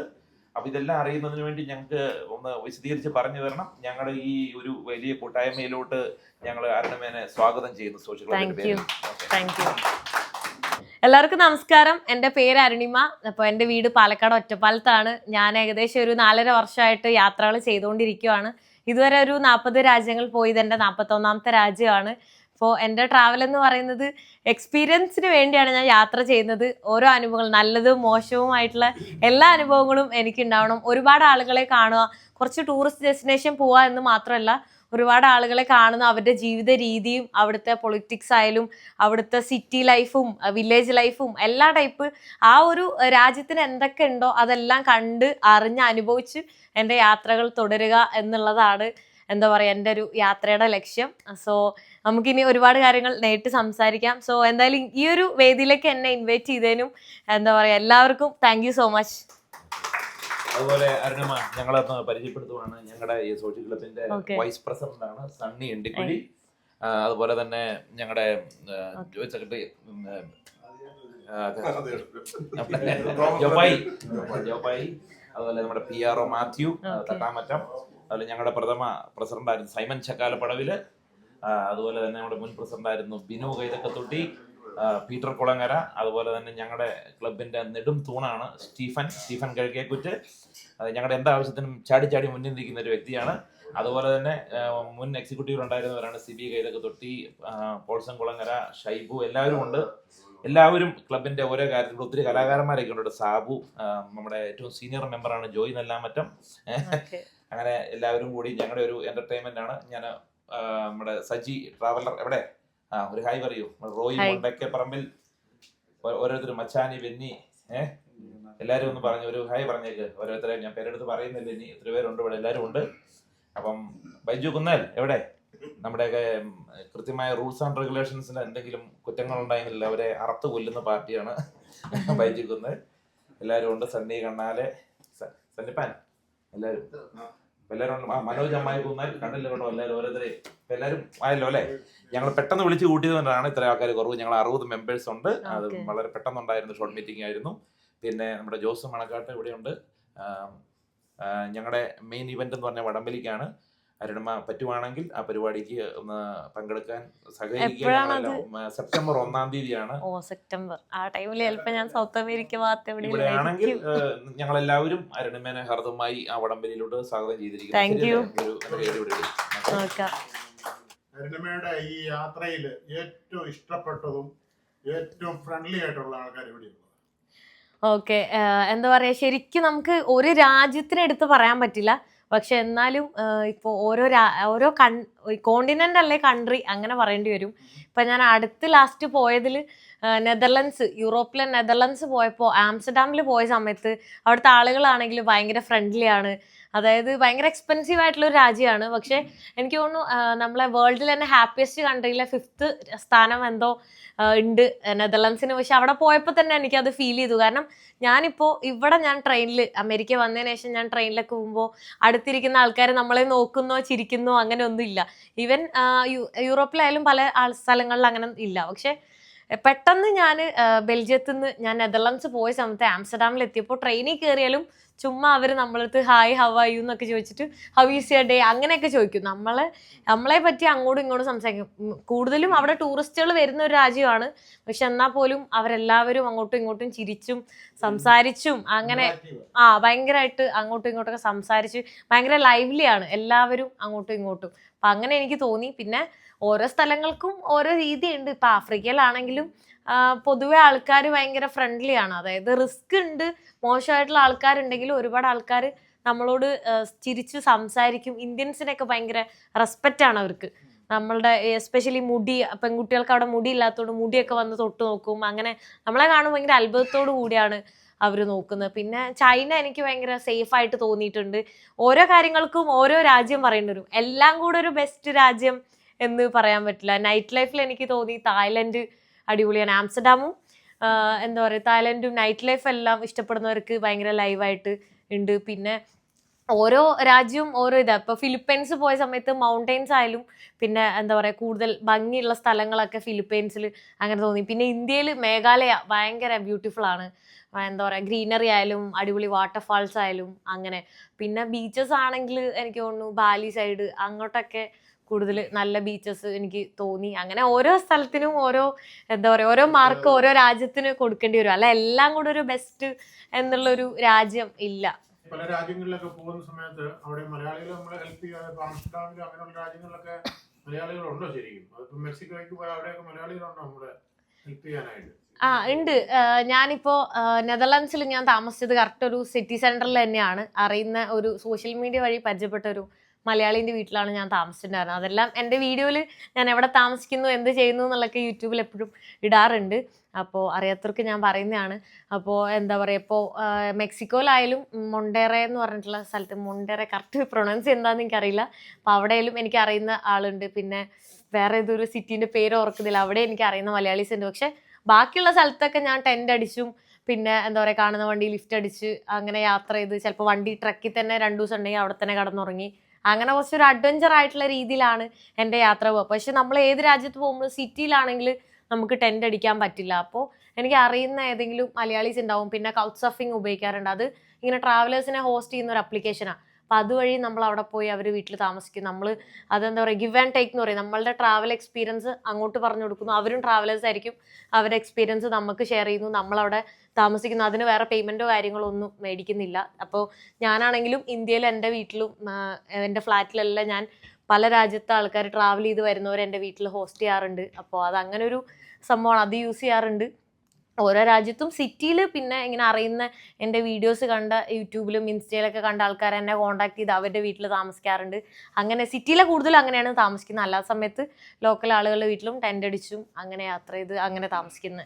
അപ്പൊ ഇതെല്ലാം അറിയുന്നതിന് വേണ്ടി ഞങ്ങൾക്ക് ഒന്ന് വിശദീകരിച്ച് പറഞ്ഞു തരണം. ഞങ്ങളുടെ ഈ ഒരു വലിയ കൂട്ടായ്മയിലോട്ട് ഞങ്ങൾ അരുണമേനെ സ്വാഗതം ചെയ്യുന്നു സോഷ്യൽ മീഡിയ. എല്ലാവർക്കും നമസ്കാരം. എൻ്റെ പേര് അരുണിമ. അപ്പോൾ എൻ്റെ വീട് പാലക്കാട് ഒറ്റപ്പാലത്താണ്. ഞാൻ ഏകദേശം ഒരു 4.5 വർഷമായിട്ട് യാത്രകൾ ചെയ്തുകൊണ്ടിരിക്കുകയാണ്. ഇതുവരെ ഒരു 40 രാജ്യങ്ങൾ പോയി. ഇതെൻ്റെ 41ാമത്തെ രാജ്യമാണ്. അപ്പോൾ എൻ്റെ ട്രാവൽ എന്ന് പറയുന്നത് എക്സ്പീരിയൻസിന് വേണ്ടിയാണ് ഞാൻ യാത്ര ചെയ്യുന്നത്. ഓരോ അനുഭവങ്ങൾ നല്ലതും മോശവുമായിട്ടുള്ള എല്ലാ അനുഭവങ്ങളും എനിക്കുണ്ടാവണം. ഒരുപാട് ആളുകളെ കാണുക, കുറച്ച് ടൂറിസ്റ്റ് ഡെസ്റ്റിനേഷൻ പോവുക എന്ന് മാത്രമല്ല, ഒരുപാട് ആളുകളെ കാണുന്ന അവരുടെ ജീവിത രീതിയും അവിടുത്തെ പൊളിറ്റിക്സ് ആയാലും അവിടുത്തെ സിറ്റി ലൈഫും വില്ലേജ് ലൈഫും എല്ലാ ടൈപ്പ് ആ ഒരു രാജ്യത്തിന് എന്തൊക്കെ ഉണ്ടോ അതെല്ലാം കണ്ട് അറിഞ്ഞ് അനുഭവിച്ച് എൻ്റെ യാത്രകൾ തുടരുക എന്നുള്ളതാണ് എന്താ പറയുക എൻ്റെ ഒരു യാത്രയുടെ ലക്ഷ്യം. സോ നമുക്കിനി ഒരുപാട് കാര്യങ്ങൾ നേരിട്ട് സംസാരിക്കാം. സോ എന്തായാലും ഈ ഒരു വേദിയിലേക്ക് എന്നെ ഇൻവൈറ്റ് ചെയ്തതിനും എന്താ പറയുക എല്ലാവർക്കും താങ്ക് യു സോ മച്ച്. അതുപോലെ അരുണമ ഞങ്ങളൊന്ന് പരിചയപ്പെടുത്തുവാണ്. ഞങ്ങളുടെ ഈ സോഷ്യൽ ക്ലബിന്റെ വൈസ് പ്രസിഡന്റ് ആണ് സണ്ണി എണ്ടിക്കുഴി. അതുപോലെ തന്നെ ഞങ്ങളുടെ ജോയിന്റ് സെക്രട്ടറി ജോപ്പായി, അതുപോലെ നമ്മുടെ PRO മാത്യു തട്ടാമറ്റം, അതുപോലെ ഞങ്ങളുടെ പ്രഥമ പ്രസിഡന്റ് ആയിരുന്നു സൈമൻ ചക്കാലപ്പടവില്, അതുപോലെ തന്നെ നമ്മുടെ മുൻ പ്രസിഡന്റ് ആയിരുന്നു ബിനു കൈതക്കത്തൊട്ടി, പീറ്റർ കുളങ്ങര, അതുപോലെ തന്നെ ഞങ്ങളുടെ ക്ലബിന്റെ നെടും തൂണാണ് സ്റ്റീഫൻ കഴുകേക്കുറ്റ്. ഞങ്ങളുടെ എന്താവശ്യത്തിനും ചാടി മുന്നിൽ നിൽക്കുന്ന ഒരു വ്യക്തിയാണ്. അതുപോലെ തന്നെ മുൻ എക്സിക്യൂട്ടീവ് ഉണ്ടായിരുന്നവരാണ് CB കൈതക്കത്തൊട്ടി, പോൾസൺ കുളങ്ങര, ഷൈബു, എല്ലാവരും ഉണ്ട്. എല്ലാവരും ക്ലബിന്റെ ഓരോ കാര്യത്തിലും ഒത്തിരി കലാകാരന്മാരൊക്കെ ഉണ്ട്. സാബു നമ്മുടെ ഏറ്റവും സീനിയർ മെമ്പറാണ്, ജോയ് നെല്ലാമറ്റം. അങ്ങനെ എല്ലാവരും കൂടി ഞങ്ങളുടെ ഒരു എന്റർടൈൻമെന്റ് ആണ്. ഞാൻ നമ്മുടെ സജി ട്രാവലർ എവിടെ ഒരു ഹായ് പറയൂ. റോയി മുണ്ടക്കെ പറമ്പിൽ, ഓരോരുത്തരും മച്ചാനി വെന്നി എല്ലാരും ഒന്ന് പറഞ്ഞു ഒരു ഹായ് പറഞ്ഞേക്ക്. ഓരോരുത്തരെയും ഞാൻ പേരെടുത്ത് പറയുന്നില്ല, ഇനി എത്ര പേരുണ്ട് ഇവിടെ, എല്ലാവരും ഉണ്ട്. അപ്പം ബൈജു കുന്നേൽ എവിടെ? നമ്മുടെയൊക്കെ കൃത്യമായ റൂൾസ് ആൻഡ് റെഗുലേഷൻസിന് എന്തെങ്കിലും കുറ്റങ്ങൾ ഉണ്ടെങ്കിൽ അവരെ അറുത്ത് കൊല്ലുന്ന പാർട്ടിയാണ് ബൈജു കുന്നേൽ. എല്ലാവരും ഉണ്ട്. സണ്ണി കണ്ണാലെ, സണ്ണിപ്പാൻ, എല്ലാവരും മനോജ് അമ്മായി കുന്നാൽ കണ്ടില്ല കേട്ടോ. എല്ലാവരും ഓരോരുത്തരെ എല്ലാവരും ആയല്ലോ അല്ലെ. ഞങ്ങൾ പെട്ടെന്ന് വിളിച്ച് കൂട്ടിയത് കൊണ്ടാണ് ഇത്ര ആൾക്കാർ കുറവ്. ഞങ്ങൾ 60 മെമ്പേഴ്സ് ഉണ്ട്. അത് വളരെ പെട്ടെന്നുണ്ടായിരുന്നു, ഷോർട്ട് മീറ്റിംഗ് ആയിരുന്നു. പിന്നെ നമ്മുടെ ജോസ് മണക്കാട്ട് ഇവിടെയുണ്ട്. ഞങ്ങളുടെ മെയിൻ ഇവന്റ് എന്ന് പറഞ്ഞാൽ വടംവലിക്കാണ്. അരുണമ പറ്റുവാണെങ്കിൽ ആ പരിപാടിക്ക് ഒന്ന് പങ്കെടുക്കാൻ സഹകരിക്കുക. സെപ്റ്റംബർ 1-ാം തീയതിയാണ്. സെപ്റ്റംബർ ആ ടൈമിൽ ചിലപ്പോൾ ഞാൻ സൗത്ത് അമേരിക്ക ഇവിടെയാണെങ്കിൽ ഞങ്ങൾ എല്ലാവരും അരുണമേനെ ഹർദ്ദമായി ആ വടംവലിയിലോട്ട് സ്വാഗതം ചെയ്തിരിക്കുന്നു. അരുണമയുടെ ഈ യാത്രയിൽ ഏറ്റവും ഇഷ്ടപ്പെട്ടതും ഏറ്റവും ഫ്രണ്ട്ലി ആയിട്ടുള്ള ആൾക്കാർ എവിടെയുള്ളത്? ഓക്കെ, എന്താ പറയാ, ശരിക്കും നമുക്ക് ഒരു രാജ്യത്തിനെടുത്ത് പറയാൻ പറ്റില്ല. പക്ഷെ എന്നാലും ഇപ്പോൾ ഓരോ കോണ്ടിനെന്റ് അല്ലെ കൺട്രി അങ്ങനെ പറയേണ്ടി വരും. ഇപ്പം ഞാൻ ലാസ്റ്റ് പോയതിൽ നെതർലൻഡ്സ്, യൂറോപ്പിലെ നെതർലൻഡ്സ് പോയപ്പോൾ ആംസ്റ്റർഡാമിൽ പോയ സമയത്ത് അവിടുത്തെ ആളുകളാണെങ്കിൽ ഭയങ്കര ഫ്രണ്ട്ലി ആണ്. അതായത് ഭയങ്കര എക്സ്പെൻസീവ് ആയിട്ടുള്ള ഒരു രാജ്യമാണ്. പക്ഷെ എനിക്ക് തോന്നുന്നു നമ്മളെ വേൾഡിൽ തന്നെ ഹാപ്പിയസ്റ്റ് കൺട്രിയിലെ 5th സ്ഥാനം എന്തോ ഉണ്ട് നെതർലൻഡ്സിന്. പക്ഷെ അവിടെ പോയപ്പോൾ തന്നെ എനിക്കത് ഫീൽ ചെയ്തു. കാരണം ഞാനിപ്പോൾ ഇവിടെ ഞാൻ ട്രെയിനിൽ അമേരിക്ക വന്നതിന് ശേഷം ഞാൻ ട്രെയിനിലൊക്കെ പോകുമ്പോൾ അടുത്തിരിക്കുന്ന ആൾക്കാർ നമ്മളെ നോക്കുന്നോ ചിരിക്കുന്നോ അങ്ങനെ ഒന്നും ഇല്ല. ഈവൻ യൂറോപ്പിലായാലും പല സ്ഥലങ്ങളിൽ അങ്ങനെ ഇല്ല. പക്ഷെ പെട്ടെന്ന് ഞാൻ ബെൽജിയത്തിൽ നിന്ന് ഞാൻ നെതർലൻഡ്സ് പോയ സമയത്ത് ആംസ്റ്റർഡാമിൽ എത്തിയപ്പോൾ ട്രെയിനിൽ കയറിയാലും ചുമ്മാ അവർ നമ്മളടുത്ത് ഹായ് ഹൗ ആർ യു എന്നൊക്കെ ചോദിച്ചിട്ട് ഹൗ ഈസ് യുവർ ഡേ അങ്ങനെയൊക്കെ ചോദിക്കും. നമ്മളെ പറ്റി അങ്ങോട്ടും ഇങ്ങോട്ടും സംസാരിക്കും. കൂടുതലും അവിടെ ടൂറിസ്റ്റുകൾ വരുന്ന ഒരു രാജ്യമാണ്, പക്ഷെ എന്നാൽ പോലും അവരെല്ലാവരും അങ്ങോട്ടും ഇങ്ങോട്ടും ചിരിച്ചും സംസാരിച്ചും അങ്ങനെ ഭയങ്കരമായിട്ട് അങ്ങോട്ടും ഇങ്ങോട്ടൊക്കെ സംസാരിച്ച് ഭയങ്കര ലൈവ്ലിയാണ് എല്ലാവരും അങ്ങോട്ടും ഇങ്ങോട്ടും. അപ്പം അങ്ങനെ എനിക്ക് തോന്നി. പിന്നെ ഓരോ സ്ഥലങ്ങൾക്കും ഓരോ രീതിയുണ്ട്. ഇപ്പം ആഫ്രിക്കയിലാണെങ്കിലും പൊതുവെ ആൾക്കാർ ഭയങ്കര ഫ്രണ്ട്ലി ആണ്. അതായത് റിസ്ക് ഉണ്ട്, മോശമായിട്ടുള്ള ആൾക്കാരുണ്ടെങ്കിലും ഒരുപാട് ആൾക്കാർ നമ്മളോട് ചിരിച്ച് സംസാരിക്കും. ഇന്ത്യൻസിനൊക്കെ ഭയങ്കര റെസ്പെക്റ്റ് ആണ് അവർക്ക്. നമ്മളുടെ എസ്പെഷ്യലി മുടി, പെൺകുട്ടികൾക്ക് അവിടെ മുടി ഇല്ലാത്തതുകൊണ്ട് മുടിയൊക്കെ വന്ന് തൊട്ട് നോക്കും. അങ്ങനെ നമ്മളെ കാണുമ്പോൾ ഭയങ്കര അത്ഭുതത്തോടു കൂടിയാണ് അവർ നോക്കുന്നത്. പിന്നെ ചൈന എനിക്ക് ഭയങ്കര സേഫ് ആയിട്ട് തോന്നിയിട്ടുണ്ട്. ഓരോ കാര്യങ്ങൾക്കും ഓരോ രാജ്യം പറയേണ്ടി വരും. എല്ലാം കൂടെ ഒരു ബെസ്റ്റ് രാജ്യം എന്ന് പറയാൻ പറ്റില്ല. നൈറ്റ് ലൈഫിൽ എനിക്ക് തോന്നി തായ്ലൻഡ് അടിപൊളിയാണ്. ആംസ്റ്റർഡാമും എന്താ പറയുക, തായ്ലൻഡും നൈറ്റ് ലൈഫ് എല്ലാം ഇഷ്ടപ്പെടുന്നവർക്ക് ഭയങ്കര ലൈവായിട്ട് ഉണ്ട്. പിന്നെ ഓരോ രാജ്യവും ഓരോ ഇതാണ്. ഇപ്പോൾ ഫിലിപ്പൈൻസ് പോയ സമയത്ത് മൗണ്ടെയിൻസ് ആയാലും പിന്നെ എന്താ പറയുക കൂടുതൽ ഭംഗിയുള്ള സ്ഥലങ്ങളൊക്കെ ഫിലിപ്പൈൻസിൽ അങ്ങനെ തോന്നി. പിന്നെ ഇന്ത്യയിൽ മേഘാലയ ഭയങ്കര ബ്യൂട്ടിഫുൾ ആണ്. എന്താ പറയുക ഗ്രീനറി ആയാലും അടിപൊളി വാട്ടർഫാൾസ് ആയാലും അങ്ങനെ. പിന്നെ ബീച്ചസ് ആണെങ്കിൽ എനിക്ക് തോന്നുന്നു ബാലി സൈഡ് അങ്ങോട്ടൊക്കെ കൂടുതൽ നല്ല ബീച്ചസ് എനിക്ക് തോന്നി. അങ്ങനെ ഓരോ സ്ഥലത്തിനും ഓരോ എന്താ പറയുക ഓരോ മാർക്ക് ഓരോ രാജ്യത്തിന് കൊടുക്കേണ്ടി വരും. അല്ല എല്ലാം കൂടെ ഒരു ബെസ്റ്റ് എന്നുള്ളൊരു രാജ്യം ഇല്ല. പല രാജ്യങ്ങളിലൊക്കെ പോകുന്ന സമയത്ത് അവിടെ മലയാളികൾ നമ്മളെ ഹെൽപ്പ് ചെയ്യാതെ ആംസ്റ്റർഡാമിലും അങ്ങനെയുള്ള രാജ്യങ്ങളിലൊക്കെ മലയാളികളുണ്ടോ ശരിക്കും? അതിപ്പോ മെക്സിക്കോയ്ക്ക് പോയാൽ അവിടെയൊക്കെ മലയാളികളുണ്ടോ നമ്മളെ ഹെൽപ്പ് ചെയ്യാനായിട്ട്? ഉണ്ട്. ഞാനിപ്പോ നെതർലാൻഡ്സിൽ ഞാൻ താമസിച്ചത് കറക്റ്റ് ഒരു സിറ്റി സെന്ററിൽ തന്നെയാണ്. അറിയുന്ന ഒരു സോഷ്യൽ മീഡിയ വഴി പരിചയപ്പെട്ട ഒരു മലയാളീൻ്റെ വീട്ടിലാണ് ഞാൻ താമസിച്ചിട്ടുണ്ടായിരുന്നത്. അതെല്ലാം എൻ്റെ വീഡിയോയിൽ ഞാൻ എവിടെ താമസിക്കുന്നു എന്ത് ചെയ്യുന്നു എന്നുള്ളതൊക്കെ യൂട്യൂബിൽ എപ്പോഴും ഇടാറുണ്ട്. അപ്പോൾ അറിയാത്തവർക്ക് ഞാൻ പറയുന്നതാണ്. അപ്പോൾ എന്താ പറയുക, ഇപ്പോൾ മെക്സിക്കോയിലായാലും മൊണ്ടേറെ എന്ന് പറഞ്ഞിട്ടുള്ള സ്ഥലത്ത്, മൊണ്ടേറെ കറക്റ്റ് പ്രൊണൗൺസ് എന്താണെന്ന് എനിക്കറിയില്ല. അപ്പോൾ അവിടെയായാലും എനിക്ക് അറിയുന്ന ആളുണ്ട്. പിന്നെ വേറെ ഏതൊരു സിറ്റീൻ്റെ പേര് ഓർക്കുന്നില്ല, അവിടെ എനിക്ക് അറിയുന്ന മലയാളീസ് ഉണ്ട്. പക്ഷെ ബാക്കിയുള്ള സ്ഥലത്തൊക്കെ ഞാൻ ടെൻ്റ് അടിച്ചും പിന്നെ എന്താ പറയുക കാണുന്ന വണ്ടി ലിഫ്റ്റ് അടിച്ച് അങ്ങനെ യാത്ര ചെയ്ത് ചിലപ്പോൾ വണ്ടി ട്രക്കിൽ തന്നെ 2 ദിവസം ഉണ്ടെങ്കിൽ അവിടെ തന്നെ കടന്നുറങ്ങി അങ്ങനെ കുറച്ചൊരു അഡ്വഞ്ചർ ആയിട്ടുള്ള രീതിയിലാണ് എൻ്റെ യാത്ര പോകുക. പക്ഷെ നമ്മൾ ഏത് രാജ്യത്ത് പോകുമ്പോൾ സിറ്റിയിലാണെങ്കിൽ നമുക്ക് ടെൻ്റ് അടിക്കാൻ പറ്റില്ല. അപ്പോൾ എനിക്ക് അറിയുന്ന ഏതെങ്കിലും മലയാളീസ് ഉണ്ടാവും. പിന്നെ കൗച്ച് സർഫിംഗ് ഉപയോഗിക്കാറുണ്ട്. അത് ഇങ്ങനെ ട്രാവലേഴ്സിനെ ഹോസ്റ്റ് ചെയ്യുന്ന ഒരു അപ്ലിക്കേഷനാണ്. അപ്പോൾ അതുവഴി നമ്മൾ അവിടെ പോയി അവർ വീട്ടിൽ താമസിക്കും. നമ്മൾ അതെന്താ പറയുക ഗിവ് ആൻഡ് ടേക്ക് എന്ന് പറയും. നമ്മളുടെ ട്രാവൽ എക്സ്പീരിയൻസ് അങ്ങോട്ട് പറഞ്ഞു കൊടുക്കുന്നു. അവരും ട്രാവലേഴ്സ് ആയിരിക്കും, അവരുടെ എക്സ്പീരിയൻസ് നമുക്ക് ഷെയർ ചെയ്യുന്നു. നമ്മളവിടെ താമസിക്കുന്നു. അതിന് വേറെ പേയ്മെൻറ്റോ കാര്യങ്ങളോ ഒന്നും മേടിക്കുന്നില്ല. അപ്പോൾ ഞാനാണെങ്കിലും ഇന്ത്യയിൽ എൻ്റെ വീട്ടിലും എൻ്റെ ഫ്ലാറ്റിലെല്ലാം ഞാൻ പല രാജ്യത്തെ ആൾക്കാർ ട്രാവൽ ചെയ്ത് വരുന്നവർ എൻ്റെ വീട്ടിൽ ഹോസ്റ്റ് ചെയ്യാറുണ്ട്. അപ്പോൾ അത് അങ്ങനെ ഒരു സംഭവമാണ്, അത് യൂസ് ചെയ്യാറുണ്ട് ഓരോ രാജ്യത്തും. സിറ്റിയിൽ പിന്നെ ഇങ്ങനെ അറിയുന്ന എൻ്റെ വീഡിയോസ് കണ്ട യൂട്യൂബിലും ഇൻസ്റ്റയിലൊക്കെ കണ്ട ആൾക്കാർ എന്നെ കോൺടാക്ട് ചെയ്ത് അവരുടെ വീട്ടിൽ താമസിക്കാറുണ്ട്. അങ്ങനെ സിറ്റിയിലെ കൂടുതലും അങ്ങനെയാണ് താമസിക്കുന്നത്. അല്ലാത്ത സമയത്ത് ലോക്കൽ ആളുകളുടെ വീട്ടിലും ടെൻ്റ് അടിച്ചും അങ്ങനെ യാത്ര ചെയ്ത് അങ്ങനെ താമസിക്കുന്നത്.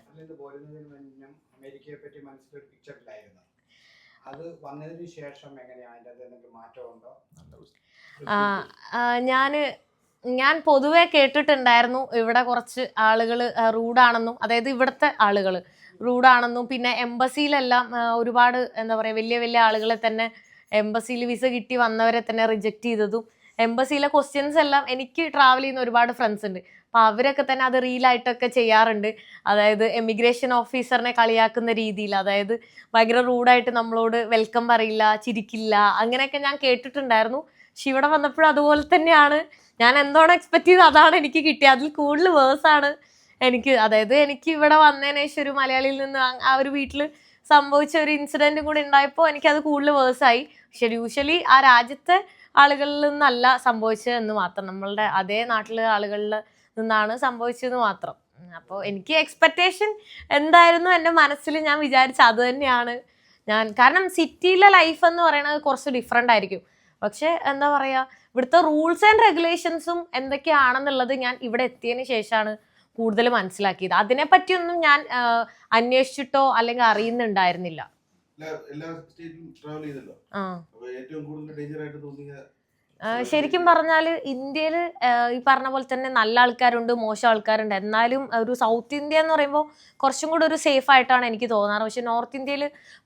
അമേരിക്കയെ പറ്റി മനസ്സിലൊരു പിക്ചർ ഇല്ലായിരുന്നു. അത് വന്നതിന് ശേഷം എങ്ങനെയാണ് അതിൻ്റെ എന്തെങ്കിലും മാറ്റമുണ്ടോ? ഞാൻ പൊതുവെ കേട്ടിട്ടുണ്ടായിരുന്നു ഇവിടെ കുറച്ച് ആളുകൾ റൂഡാണെന്നും, അതായത് ഇവിടുത്തെ ആളുകൾ റൂഡാണെന്നും, പിന്നെ എംബസിയിലെല്ലാം ഒരുപാട് എന്താ പറയുക വലിയ വലിയ ആളുകളെ തന്നെ എംബസിയിൽ വിസ കിട്ടി വന്നവരെ തന്നെ റിജക്റ്റ് ചെയ്തതും, എംബസിയിലെ ക്വസ്റ്റ്യൻസ് എല്ലാം എനിക്ക് ട്രാവൽ ചെയ്യുന്ന ഒരുപാട് ഫ്രണ്ട്സ് ഉണ്ട്. അപ്പോൾ അവരൊക്കെ തന്നെ അത് റീലായിട്ടൊക്കെ ചെയ്യാറുണ്ട്. അതായത് എമിഗ്രേഷൻ ഓഫീസറിനെ കളിയാക്കുന്ന രീതിയിൽ, അതായത് ഭയങ്കര റൂഡായിട്ട് നമ്മളോട് വെൽക്കം പറയില്ല, ചിരിക്കില്ല, അങ്ങനെയൊക്കെ ഞാൻ കേട്ടിട്ടുണ്ടായിരുന്നു. പക്ഷെ ഇവിടെ വന്നപ്പോഴും അതുപോലെ തന്നെയാണ്. ഞാൻ എന്താണോ എക്സ്പെക്ട് ചെയ്തത് അതാണ് എനിക്ക് കിട്ടിയത്. അതിൽ കൂടുതൽ വേഴ്സാണ് എനിക്ക്. അതായത് എനിക്ക് ഇവിടെ വന്നതിന് ശേഷം ഒരു മലയാളിയിൽ നിന്ന് ആ ഒരു വീട്ടിൽ സംഭവിച്ച ഒരു ഇൻസിഡൻറ്റും കൂടി ഉണ്ടായപ്പോൾ എനിക്കത് കൂടുതൽ വേഴ്സായി. പക്ഷെ യൂഷ്വലി ആ രാജ്യത്തെ ആളുകളിൽ നിന്നല്ല സംഭവിച്ചത് എന്ന് മാത്രം, നമ്മളുടെ അതേ നാട്ടിലെ ആളുകളിൽ നിന്നാണ് സംഭവിച്ചതെന്ന് മാത്രം. അപ്പോൾ എനിക്ക് എക്സ്പെക്റ്റേഷൻ എന്തായിരുന്നു എൻ്റെ മനസ്സിൽ ഞാൻ വിചാരിച്ച അത് തന്നെയാണ് ഞാൻ. കാരണം സിറ്റിയിലെ ലൈഫ് എന്ന് പറയുന്നത് കുറച്ച് ഡിഫറെൻ്റ് ആയിരിക്കും. പക്ഷെ എന്താ പറയുക ഇവിടുത്തെ റൂൾസ് ആൻഡ് റെഗുലേഷൻസും എന്തൊക്കെയാണെന്നുള്ളത് ഞാൻ ഇവിടെ എത്തിയതിന് ശേഷമാണ് കൂടുതൽ മനസ്സിലാക്കിയത്. അതിനെപ്പറ്റിയൊന്നും ഞാൻ അന്വേഷിച്ചിട്ടോ അല്ലെങ്കിൽ അറിയുന്നുണ്ടായിരുന്നില്ല. ശരിക്കും പറഞ്ഞാൽ ഇന്ത്യയിൽ ഈ പറഞ്ഞ പോലെ തന്നെ നല്ല ആൾക്കാരുണ്ട്, മോശം ആൾക്കാരുണ്ട്. എന്നാലും ഒരു സൗത്ത് ഇന്ത്യ എന്ന് പറയുമ്പോൾ കുറച്ചും കൂടെ ഒരു സേഫ് ആയിട്ടാണ് എനിക്ക് തോന്നാറ്. പക്ഷെ നോർത്ത് ഇന്ത്യയിൽ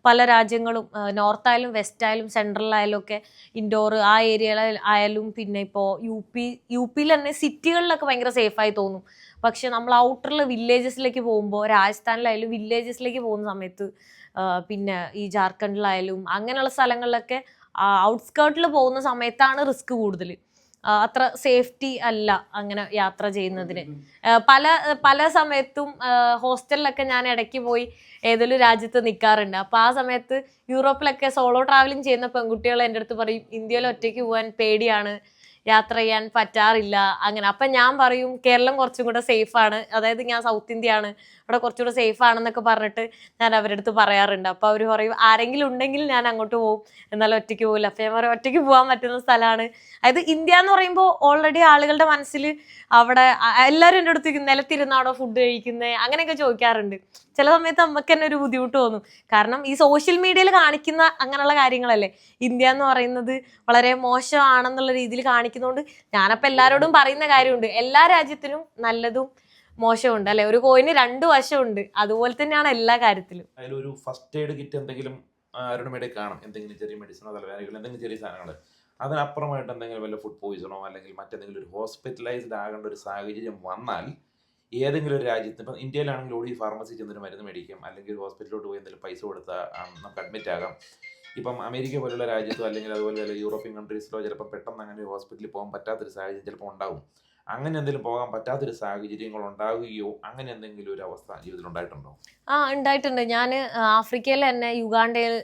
പല രാജ്യങ്ങളും, നോർത്തായാലും വെസ്റ്റ് ആയാലും സെൻട്രലായാലും ഒക്കെ ഇൻഡോർ ആ ഏരിയയിൽ ആയാലും, പിന്നെ ഇപ്പോൾ യു പിയിൽ തന്നെ സിറ്റികളിലൊക്കെ ഭയങ്കര സേഫായി തോന്നും. പക്ഷെ നമ്മൾ ഔട്ടറിൽ വില്ലേജസിലേക്ക് പോകുമ്പോൾ രാജസ്ഥാനിലായാലും വില്ലേജസിലേക്ക് പോകുന്ന സമയത്ത് പിന്നെ ഈ ജാർഖണ്ഡിലായാലും അങ്ങനെയുള്ള സ്ഥലങ്ങളിലൊക്കെ ഔട്ട്സ്കേർട്ടിൽ പോകുന്ന സമയത്താണ് റിസ്ക് കൂടുതൽ. അത്ര സേഫ്റ്റി അല്ല അങ്ങനെ യാത്ര ചെയ്യുന്നതിന്. പല സമയത്തും ഹോസ്റ്റലിലൊക്കെ ഞാൻ ഇടയ്ക്ക് പോയി ഏതെങ്കിലും രാജ്യത്ത് നിൽക്കാറുണ്ട്. അപ്പോൾ ആ സമയത്ത് യൂറോപ്പിലൊക്കെ സോളോ ട്രാവലിംഗ് ചെയ്യുന്ന പെൺകുട്ടികൾ എൻ്റെ അടുത്ത് പറയും ഇന്ത്യയിൽ ഒറ്റയ്ക്ക് പോകാൻ പേടിയാണ്, യാത്ര ചെയ്യാൻ പറ്റാറില്ല അങ്ങനെ. അപ്പം ഞാൻ പറയും കേരളം കുറച്ചും കൂടെ സേഫാണ്, അതായത് ഞാൻ സൗത്ത് ഇന്ത്യ ആണ്, അവിടെ കുറച്ചുകൂടെ സേഫ് ആണെന്നൊക്കെ പറഞ്ഞിട്ട് ഞാൻ അവരുടെ അടുത്ത് പറയാറുണ്ട്. അപ്പോൾ അവർ പറയും ആരെങ്കിലും ഉണ്ടെങ്കിൽ ഞാൻ അങ്ങോട്ട് പോകും, എന്നാലും ഒറ്റയ്ക്ക് പോകില്ല. അപ്പം ഞാൻ പറയും ഒറ്റയ്ക്ക് പോകാൻ പറ്റുന്ന സ്ഥലമാണ്. അതായത് ഇന്ത്യ എന്ന് പറയുമ്പോൾ ഓൾറെഡി ആളുകളുടെ മനസ്സിൽ അവിടെ എല്ലാവരും എൻ്റെ അടുത്ത് നിലത്തിരുന്നാണോ ഫുഡ് കഴിക്കുന്നത് അങ്ങനെയൊക്കെ ചോദിക്കാറുണ്ട്. ചില സമയത്ത് നമുക്ക് തന്നെ ഒരു ബുദ്ധിമുട്ട് തോന്നും. കാരണം ഈ സോഷ്യൽ മീഡിയയിൽ കാണിക്കുന്ന അങ്ങനെയുള്ള കാര്യങ്ങളല്ലേ, ഇന്ത്യ എന്ന് പറയുന്നത് വളരെ മോശമാണെന്നുള്ള രീതിയിൽ കാണിക്കുന്നതുകൊണ്ട് ഞാനപ്പോൾ എല്ലാവരോടും പറയുന്ന കാര്യമുണ്ട്, എല്ലാ രാജ്യത്തിനും നല്ലതും മോശമുണ്ട് അല്ലെ, ഒരു കോയിന് 2 വശമുണ്ട്. അതുപോലെ തന്നെയാണ് എല്ലാ കാര്യത്തിലും. അതിലൊരു ഫസ്റ്റ് എയ്ഡ് കിറ്റ് എന്തെങ്കിലും അരുണിമയുടെ കാണും, എന്തെങ്കിലും ചെറിയ മെഡിസിനോ തലവേദനകളോ എന്തെങ്കിലും ചെറിയ സാധനങ്ങൾ. അതിനപ്പുറമായിട്ട് എന്തെങ്കിലും വല്ല ഫുഡ് പോയിസണോ അല്ലെങ്കിൽ മറ്റെന്തെങ്കിലും ഒരു ഹോസ്പിറ്റലൈസ്ഡ് ആകേണ്ട ഒരു സാഹചര്യം വന്നാൽ ഏതെങ്കിലും ഒരു രാജ്യത്ത്, ഇപ്പം ഇന്ത്യയിലാണെങ്കിൽ ഓടി ഫാർമസി ചെന്നൊരു മരുന്ന് മേടിക്കും, അല്ലെങ്കിൽ ഹോസ്പിറ്റലിലോട്ട് പോയി എന്തെങ്കിലും പൈസ കൊടുത്താൽ നമുക്ക് അഡ്മിറ്റ് ആകാം. ഇപ്പം അമേരിക്ക പോലുള്ള രാജ്യത്തോ അല്ലെങ്കിൽ അതുപോലെ വല്ല യൂറോപ്യൻ കൺട്രീസിലോ ചിലപ്പോൾ പെട്ടെന്ന് അങ്ങനെ ഒരു ഹോസ്പിറ്റലിൽ പോകാൻ പറ്റാത്തൊരു സാഹചര്യം ചിലപ്പോൾ ഉണ്ടാവും. അങ്ങനെ എന്തെങ്കിലും പോകാൻ പറ്റാത്തൊരു സാഹചര്യങ്ങൾ ഉണ്ടാവുകയോ അങ്ങനെ എന്തെങ്കിലും ഒരു അവസ്ഥ ജീവിതത്തിൽ ഉണ്ടായിട്ടുണ്ടോ? ഉണ്ടായിട്ടുണ്ട്. ഞാൻ ആഫ്രിക്കയിൽ തന്നെ യുഗാണ്ടയിൽ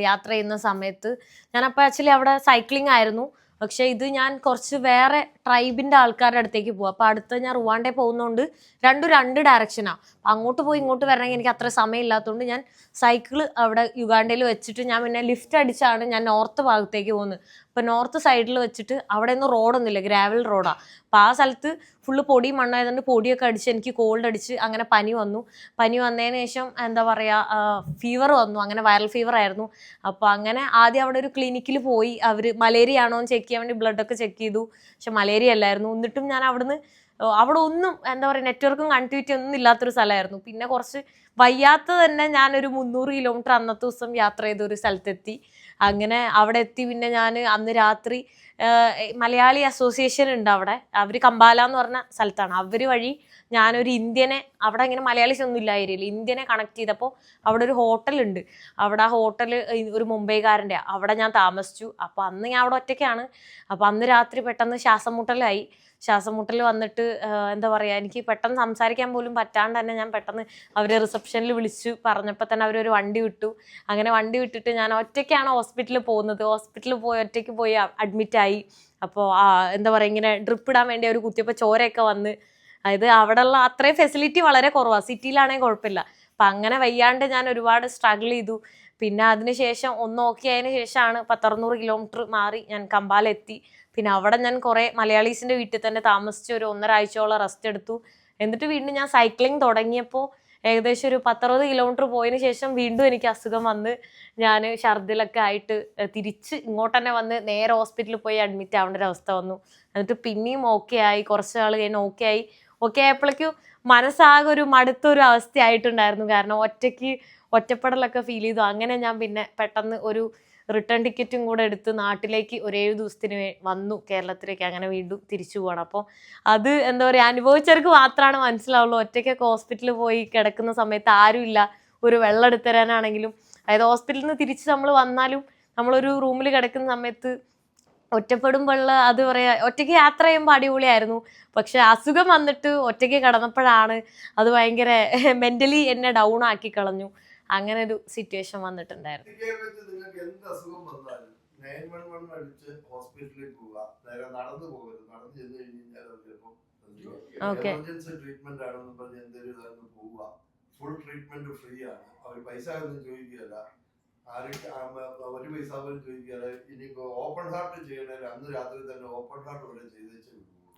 യാത്ര ചെയ്യുന്ന സമയത്ത് ഞാനപ്പോൾ ആക്ച്വലി അവിടെ സൈക്ലിംഗ് ആയിരുന്നു. പക്ഷെ ഇത് ഞാൻ കുറച്ച് വേറെ ട്രൈബിൻ്റെ ആൾക്കാരുടെ അടുത്തേക്ക് പോകും. അപ്പോൾ അടുത്ത് ഞാൻ റുവാണ്ടയിൽ പോകുന്നതുകൊണ്ട് 2 ഡയറക്ഷനാണ്. അങ്ങോട്ട് പോയി ഇങ്ങോട്ട് വരണമെങ്കിൽ എനിക്ക് അത്ര സമയമില്ലാത്തതുകൊണ്ട് ഞാൻ സൈക്കിള് അവിടെ യുഗാണ്ടയിൽ വെച്ചിട്ട് ഞാൻ പിന്നെ ലിഫ്റ്റ് അടിച്ചാണ് ഞാൻ നോർത്ത് ഭാഗത്തേക്ക് പോകുന്നത്. അപ്പോൾ നോർത്ത് സൈഡിൽ വെച്ചിട്ട് അവിടെ ഒന്നും റോഡൊന്നുമില്ല, ഗ്രാവൽ റോഡാണ്. അപ്പോൾ ആ സ്ഥലത്ത് ഫുള്ള് പൊടി മണ്ണായതുകൊണ്ട് പൊടിയൊക്കെ അടിച്ച് എനിക്ക് കോൾഡ് അടിച്ച് അങ്ങനെ പനി വന്നതിന് ശേഷം എന്താ പറയുക ഫീവർ വന്നു, അങ്ങനെ വൈറൽ ഫീവർ ആയിരുന്നു. അപ്പോൾ അങ്ങനെ ആദ്യം അവിടെ ഒരു ക്ലിനിക്കിൽ പോയി, അവർ മലേറിയ ആണോ എന്ന് ചെക്ക് ചെയ്യാൻ വേണ്ടി ബ്ലഡൊക്കെ ചെക്ക് ചെയ്തു. പക്ഷെ മലേറിയ അല്ലായിരുന്നു. എന്നിട്ടും ഞാൻ അവിടെ ഒന്നും എന്താ പറയുക നെറ്റ്വർക്കും കണക്ടിവിറ്റി ഒന്നും ഇല്ലാത്തൊരു സ്ഥലമായിരുന്നു. പിന്നെ കുറച്ച് വയ്യാത്ത തന്നെ ഞാനൊരു 300 കിലോമീറ്റർ അന്നത്തെ ദിവസം യാത്ര ചെയ്ത ഒരു സ്ഥലത്തെത്തി. അങ്ങനെ അവിടെ എത്തി പിന്നെ ഞാൻ അന്ന് രാത്രി മലയാളി അസോസിയേഷൻ ഉണ്ട് അവിടെ, അവർ കമ്പാല എന്ന് പറഞ്ഞ സ്ഥലത്താണ്, അവർ വഴി ഞാനൊരു ഇന്ത്യനെ, അവിടെ ഇങ്ങനെ മലയാളീസ് ഒന്നും ഇല്ല ഏരിയയിൽ, ഇന്ത്യനെ കണക്ട് ചെയ്തപ്പോൾ അവിടെ ഒരു ഹോട്ടലുണ്ട്. അവിടെ ആ ഹോട്ടൽ ഒരു മുംബൈക്കാരൻ്റെ, അവിടെ ഞാൻ താമസിച്ചു. അപ്പോൾ അന്ന് ഞാൻ അവിടെ ഒറ്റയ്ക്കാണ്. അപ്പോൾ അന്ന് രാത്രി പെട്ടെന്ന് ശ്വാസം മുട്ടൽ വന്നിട്ട് എന്താ പറയുക, എനിക്ക് പെട്ടെന്ന് സംസാരിക്കാൻ പോലും പറ്റാണ്ട് തന്നെ ഞാൻ പെട്ടെന്ന് അവരെ റിസപ്ഷനിൽ വിളിച്ചു പറഞ്ഞപ്പോൾ തന്നെ അവരൊരു വണ്ടി വിട്ടു. അങ്ങനെ വണ്ടി വിട്ടിട്ട് ഞാൻ ഒറ്റയ്ക്കാണ് ഹോസ്പിറ്റലിൽ പോകുന്നത്. ഹോസ്പിറ്റലിൽ പോയി ഒറ്റയ്ക്ക് പോയി അഡ്മിറ്റായി. അപ്പോൾ എന്താ പറയുക ഇങ്ങനെ ഡ്രിപ്പ് ഇടാൻ വേണ്ടി അവർ കുത്തിയപ്പോൾ ചോരയൊക്കെ വന്ന്, അതായത് അവിടെയുള്ള അത്രയും ഫെസിലിറ്റി വളരെ കുറവാണ്, സിറ്റിയിലാണെങ്കിൽ കുഴപ്പമില്ല. അപ്പം അങ്ങനെ വയ്യാണ്ട് ഞാൻ ഒരുപാട് സ്ട്രഗിൾ ചെയ്തു. പിന്നെ അതിനുശേഷം ഒന്ന് ഓക്കെ ആയതിനു ശേഷമാണ് 600 കിലോമീറ്റർ മാറി ഞാൻ കമ്പാല എത്തി. പിന്നെ അവിടെ ഞാൻ കുറേ മലയാളീസിൻ്റെ വീട്ടിൽ തന്നെ താമസിച്ച് ഒരു 1.5 ആഴ്ചയോളം റെസ്റ്റ് എടുത്തു. എന്നിട്ട് വീണ്ടും ഞാൻ സൈക്ലിംഗ് തുടങ്ങിയപ്പോൾ ഏകദേശം ഒരു 10-60 കിലോമീറ്റർ പോയതിന് ശേഷം വീണ്ടും എനിക്ക് അസുഖം വന്ന് ഞാൻ ഛർദിലൊക്കെ ആയിട്ട് തിരിച്ച് ഇങ്ങോട്ട് തന്നെ വന്ന് നേരെ ഹോസ്പിറ്റലിൽ പോയി അഡ്മിറ്റ് ആവേണ്ട ഒരു അവസ്ഥ വന്നു. എന്നിട്ട് പിന്നെയും ഓക്കെ ആയി, കുറച്ച് നാൾ കഴിഞ്ഞ് ഓക്കെ ആയപ്പോഴേക്കും മനസ്സാകെ ഒരു മടുത്തൊരു അവസ്ഥയായിട്ടുണ്ടായിരുന്നു. കാരണം ഒറ്റപ്പെടലൊക്കെ ഫീൽ ചെയ്തു. അങ്ങനെ ഞാൻ പിന്നെ പെട്ടെന്ന് ഒരു റിട്ടേൺ ടിക്കറ്റും കൂടെ എടുത്ത് നാട്ടിലേക്ക് ഒരു 7 ദിവസത്തിന് വന്നു, കേരളത്തിലേക്ക്. അങ്ങനെ വീണ്ടും തിരിച്ചു പോകണം. അപ്പോൾ അത് എന്താ പറയുക അനുഭവിച്ചവർക്ക് മാത്രമാണ് മനസ്സിലാവുള്ളൂ. ഒറ്റയ്ക്കൊക്കെ ഹോസ്പിറ്റലിൽ പോയി കിടക്കുന്ന സമയത്ത് ആരുമില്ല, ഒരു വെള്ളം എടുത്തു തരാനാണെങ്കിലും, അതായത് ഹോസ്പിറ്റലിൽ നിന്ന് തിരിച്ച് നമ്മൾ വന്നാലും നമ്മളൊരു റൂമിൽ കിടക്കുന്ന സമയത്ത് ഒറ്റപ്പെടുമ്പോഴുള്ള അത് പറയാ, ഒറ്റയ്ക്ക് യാത്ര ചെയ്യുമ്പോൾ അടിപൊളിയായിരുന്നു. പക്ഷെ അസുഖം വന്നിട്ട് ഒറ്റയ്ക്ക് കിടന്നപ്പോഴാണ് അത് ഭയങ്കര മെന്റലി എന്നെ ഡൗൺ ആക്കി കളഞ്ഞു. അങ്ങനെ ഒരു സിറ്റുവേഷൻ വന്നിട്ടുണ്ടായിരുന്നു. നിങ്ങൾക്ക് എന്ത് അസുഖം വന്നാലും 911 അടിച്ച് ഹോസ്പിറ്റലിൽ പോവുക, നേരെ നടന്നു പോകരുത്. നടന്നു ചെന്ന് കഴിഞ്ഞാൽ എമർജൻസി ട്രീറ്റ്മെന്റ് ആണെന്ന് പറഞ്ഞ് എന്തൊരു ഇതാണെന്ന് പോവുക. ഫുൾ ട്രീറ്റ്മെന്റ് ഫ്രീ ആണ്, അവർ പൈസ ഒന്നും ചോദിക്കുകയല്ല, ഒരു പൈസ പോലും ചോദിക്കുകയല്ല. ഇനിയിപ്പോ ഓപ്പൺ ഹാർട്ട് ചെയ്യണേ അന്ന് രാത്രി തന്നെ ഓപ്പൺ ഹാർട്ട് വരെ ചെയ്തേച്ച് വിടുള്ളൂ.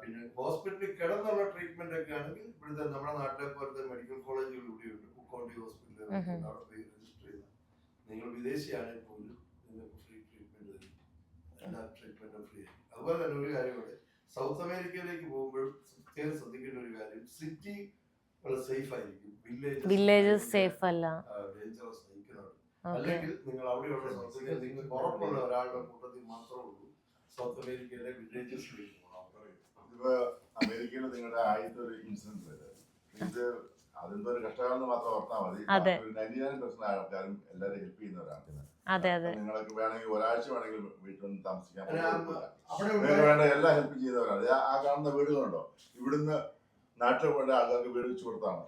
പിന്നെ ഹോസ്പിറ്റലിൽ കിടന്നുള്ള ട്രീറ്റ്മെന്റ് ഒക്കെ ആണെങ്കിൽ ഇവിടുത്തെ നമ്മുടെ നാട്ടിലെ പോലത്തെ മെഡിക്കൽ കോളേജുകൾ ഇവിടെയുണ്ട്. കുക്കോണ്ടി ഹോസ്പിറ്റൽ, അവിടെ പോയി രജിസ്റ്റർ ചെയ്ത നിങ്ങൾ വിദേശിയാണെങ്കിൽ പോലും നിങ്ങൾക്ക് ഫ്രീ ട്രീറ്റ്മെന്റ് തരും. എല്ലാ ട്രീറ്റ്മെന്റും ഫ്രീ ആയിരിക്കും. അതുപോലെ തന്നെ ഒരു കാര്യം കൂടെ, സൗത്ത് അമേരിക്കയിലേക്ക് പോകുമ്പോഴും പ്രത്യേകം ശ്രദ്ധിക്കേണ്ട ഒരു കാര്യം, സിറ്റി സേഫ് ആയിരിക്കും, വില്ലേജസ് സേഫ് അല്ല, ഡേഞ്ചറസ് ആയിരിക്കണം. അല്ലെങ്കിൽ നിങ്ങൾ അവിടെയുള്ള സൗത്ത് അമേരിക്ക നിങ്ങൾക്ക് ഉറപ്പുള്ള ഒരാളുടെ കൂട്ടത്തിൽ മാത്രമേ ഉള്ളൂ സൗത്ത് അമേരിക്കയിലെ വില്ലേജസിലേക്ക് പോകണം. ഇപ്പൊ അമേരിക്കയിൽ നിങ്ങളുടെ ആദ്യത്തെ ഒരു ഇൻസിഡന്റ് ഇത് അതെന്തോ ഒരു കഷ്ടകാലം മാത്രം ഓർത്താൽ മതി. 99% ആൾക്കാരും എല്ലാവരും ഹെൽപ്പ് ചെയ്യുന്നവരാണ്. നിങ്ങൾക്ക് വേണമെങ്കിൽ ഒരാഴ്ച വേണമെങ്കിൽ വീട്ടിൽ വന്ന് താമസിക്കാൻ വേണ്ട എല്ലാ ഹെൽപ്പ് ചെയ്യുന്നവരാണ്. ആ കാണുന്ന വീടുകളുണ്ടോ, ഇവിടുന്ന് നാട്ടിൽ വേണ്ട ആൾക്കാർക്ക് വീട് വെച്ച് കൊടുത്താണ്.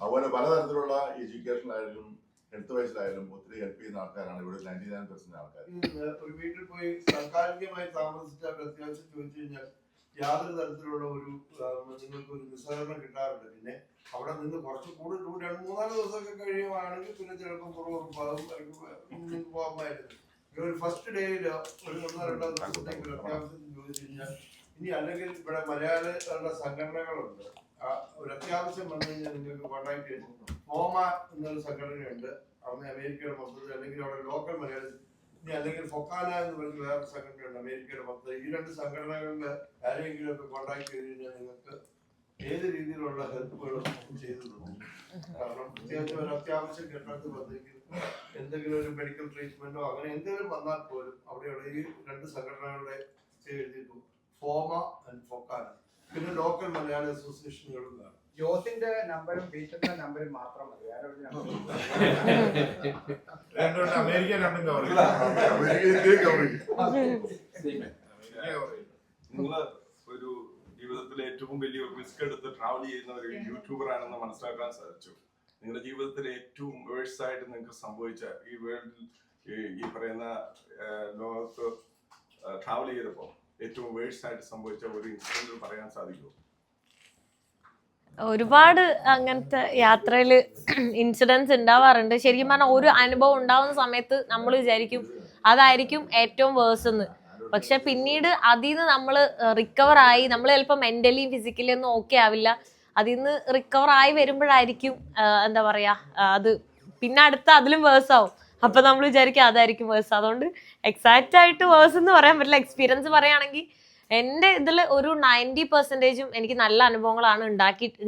അതുപോലെ പലതരത്തിലുള്ള എഡ്യൂക്കേഷനിലായാലും ഹെൽത്ത് വൈസിലായാലും ഒത്തിരി ഹെൽപ്പ് ചെയ്യുന്ന ആൾക്കാരാണ് ഇവിടെ 99% ആൾക്കാർ. ഒരു വീട്ടിൽ പോയി താൽക്കാലികമായി താമസിച്ചാൽ അത്യാവശ്യം ചോദിച്ചു കഴിഞ്ഞാൽ യാതൊരു തരത്തിലുള്ള ഒരു നിങ്ങൾക്ക് ഒരു നിസ്സഹകരണം കിട്ടാറുണ്ട്. പിന്നെ അവിടെ നിന്ന് കുറച്ച് കൂടുതൽ 2-3 ദിവസമൊക്കെ കഴിയുവാണെങ്കിൽ പിന്നെ ചിലപ്പോൾ പോകാമായിരുന്നു. ഒരു ഫസ്റ്റ് ഡേയിൽ ഒരു 1-2 ദിവസത്തേക്ക് ഒരു അത്യാവശ്യം ചോദിച്ചു കഴിഞ്ഞാൽ ഇനി അല്ലെങ്കിൽ ഇവിടെ മലയാളികളുടെ സംഘടനകളുണ്ട്. ഒരു അത്യാവശ്യം വന്നു കഴിഞ്ഞാൽ നിങ്ങൾക്ക് കോൺടാക്ട് ചെയ്യും. ഫോമ എന്നൊരു സംഘടനയുണ്ട് അമേരിക്കയുടെ മൊത്തത്തിൽ, അല്ലെങ്കിൽ അവിടെ ലോക്കൽ മലയാളി, ഇനി അല്ലെങ്കിൽ ഫൊക്കാന എന്ന് പറഞ്ഞ വേറെ സംഘടനയുണ്ട് അമേരിക്കയുടെ മൊത്തത്തിൽ. ഈ 2 സംഘടനകളിൽ ആരെങ്കിലും ഒക്കെ കോൺടാക്ട് ചെയ്ത് കഴിഞ്ഞാൽ നിങ്ങൾക്ക് ഏത് രീതിയിലുള്ള ഹെൽപ്പുകളും ചെയ്തു തന്നു. കാരണം പ്രത്യേകിച്ച് ഒരു അത്യാവശ്യം ഘട്ടത്തിൽ വന്നെങ്കിൽ എന്തെങ്കിലും ഒരു മെഡിക്കൽ ട്രീറ്റ്മെന്റോ അങ്ങനെ എന്തെങ്കിലും വന്നാൽ പോലും അവിടെയുള്ള ഈ 2 സംഘടനകളുടെ എഴുതിയിട്ടു ഫോമ ആൻഡ് ഫൊക്കാന. പിന്നെ ലോക്കൽ മലയാളി അസോസിയേഷനുകളും കാണും. ജോസിന്റെ നമ്പറും പീറ്ററിന്റെ നമ്പറും മാത്രം മതി. അമേരിക്ക രണ്ടും കവർ നിങ്ങള് ഒരു ജീവിതത്തിലെ ഏറ്റവും വലിയ റിസ്ക് എടുത്ത് ട്രാവൽ ചെയ്യുന്ന ഒരു യൂട്യൂബർ ആണെന്ന് മനസ്സിലാക്കാൻ സാധിച്ചു. നിങ്ങളുടെ ജീവിതത്തിലെ ഏറ്റവും വേഴ്സ് ആയിട്ട് നിങ്ങൾക്ക് സംഭവിച്ച ഈ വേൾഡിൽ ഈ പറയുന്ന ലോകത്ത് ട്രാവൽ ചെയ്തപ്പോൾ ഏറ്റവും വേഴ്സ് ആയിട്ട് സംഭവിച്ച ഒരു ഇൻസിഡന്റ് പറയാൻ സാധിക്കുമോ? ഒരുപാട് അങ്ങനത്തെ യാത്രയിൽ ഇൻസിഡൻസ് ഉണ്ടാവാറുണ്ട്. ശരിക്കും പറഞ്ഞാൽ ഒരു അനുഭവം ഉണ്ടാവുന്ന സമയത്ത് നമ്മൾ വിചാരിക്കും അതായിരിക്കും ഏറ്റവും വേഴ്സ് എന്ന്. പക്ഷെ പിന്നീട് അതിൽ നിന്ന് നമ്മൾ റിക്കവർ ആയി, നമ്മൾ ചിലപ്പോൾ മെന്റലിയും ഫിസിക്കലിയും ഒന്നും ഓക്കെ ആവില്ല. അതിൽ നിന്ന് റിക്കവർ ആയി വരുമ്പോഴായിരിക്കും എന്താ പറയാ അത് പിന്നെ അടുത്ത അതിലും വേഴ്സ് ആവും. അപ്പൊ നമ്മൾ വിചാരിക്കും അതായിരിക്കും വേഴ്സ്. അതുകൊണ്ട് എക്സാക്റ്റ് ആയിട്ട് വേഴ്സ് എന്ന് പറയാൻ പറ്റില്ല. എക്സ്പീരിയൻസ് പറയുകയാണെങ്കിൽ എൻ്റെ ഇതിൽ ഒരു 90% എനിക്ക് നല്ല അനുഭവങ്ങളാണ്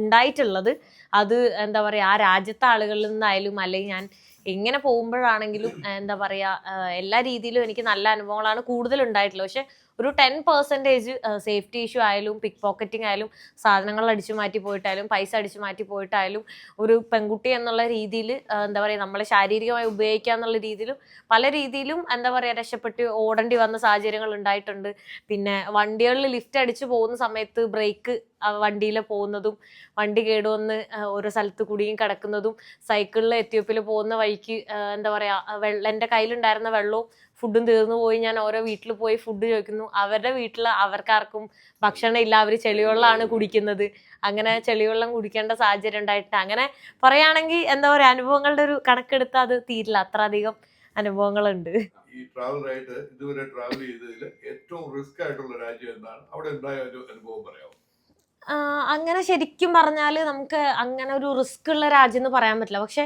ഉണ്ടായിട്ടുള്ളത്. അത് എന്താ പറയുക, ആ രാജ്യത്തെ ആളുകളിൽ നിന്നായാലും അല്ലെങ്കിൽ ഞാൻ എങ്ങനെ പോകുമ്പോഴാണെങ്കിലും എന്താ പറയുക എല്ലാ രീതിയിലും എനിക്ക് നല്ല അനുഭവങ്ങളാണ് കൂടുതൽ ഉണ്ടായിട്ടുള്ളത്. പക്ഷെ ഒരു 10% സേഫ്റ്റി ഇഷ്യൂ ആയാലും പിക്ക് പോക്കറ്റിംഗ് ആയാലും സാധനങ്ങൾ അടിച്ചു മാറ്റി പോയിട്ടായാലും പൈസ അടിച്ചു മാറ്റി പോയിട്ടായാലും ഒരു പെൺകുട്ടി എന്നുള്ള രീതിയിൽ എന്താ പറയുക നമ്മളെ ശാരീരികമായി ഉപയോഗിക്കുക എന്നുള്ള രീതിയിലും പല രീതിയിലും എന്താ പറയുക രക്ഷപ്പെട്ട് ഓടേണ്ടി വന്ന സാഹചര്യങ്ങൾ ഉണ്ടായിട്ടുണ്ട്. പിന്നെ വണ്ടികളിൽ ലിഫ്റ്റ് അടിച്ചു പോകുന്ന സമയത്ത് ബ്രേക്ക് വണ്ടിയിൽ പോകുന്നതും വണ്ടി കേടുവന്ന് ഓരോ സ്ഥലത്ത് കുടുങ്ങി കിടക്കുന്നതും സൈക്കിളിൽ എത്യോപ്യയിൽ പോകുന്ന വഴിക്ക് എന്താ പറയുക എൻ്റെ കയ്യിലുണ്ടായിരുന്ന വെള്ളവും ഫുഡും തീർന്നു പോയി. ഞാൻ ഓരോ വീട്ടിൽ പോയി ഫുഡ് ചോദിക്കുന്നു. അവരുടെ വീട്ടിൽ അവർക്കാർക്കും ഭക്ഷണം ഇല്ല, അവർ ചെളിവെള്ളമാണ് കുടിക്കുന്നത്. അങ്ങനെ ചെളിവെള്ളം കുടിക്കേണ്ട സാഹചര്യം ഉണ്ടായിട്ട് അങ്ങനെ പറയുകയാണെങ്കിൽ എന്താ പറയുക അനുഭവങ്ങളുടെ ഒരു കണക്കെടുത്താൽ അത് തീരില്ല, അത്ര അധികം അനുഭവങ്ങളുണ്ട്. ഈ ട്രാവലറായിട്ട് ഇതുവരെ ട്രാവൽ ചെയ്തതിൽ ഏറ്റവും റിസ്ക് ആയിട്ടുള്ള രാജ്യം എന്താണ്? അവിടെ ഉണ്ടായ ഒരു അനുഭവം പറയാമോ? അങ്ങനെ ശരിക്കും പറഞ്ഞാൽ നമുക്ക് അങ്ങനെ ഒരു റിസ്ക് ഉള്ള രാജ്യം എന്ന് പറയാൻ പറ്റില്ല. പക്ഷെ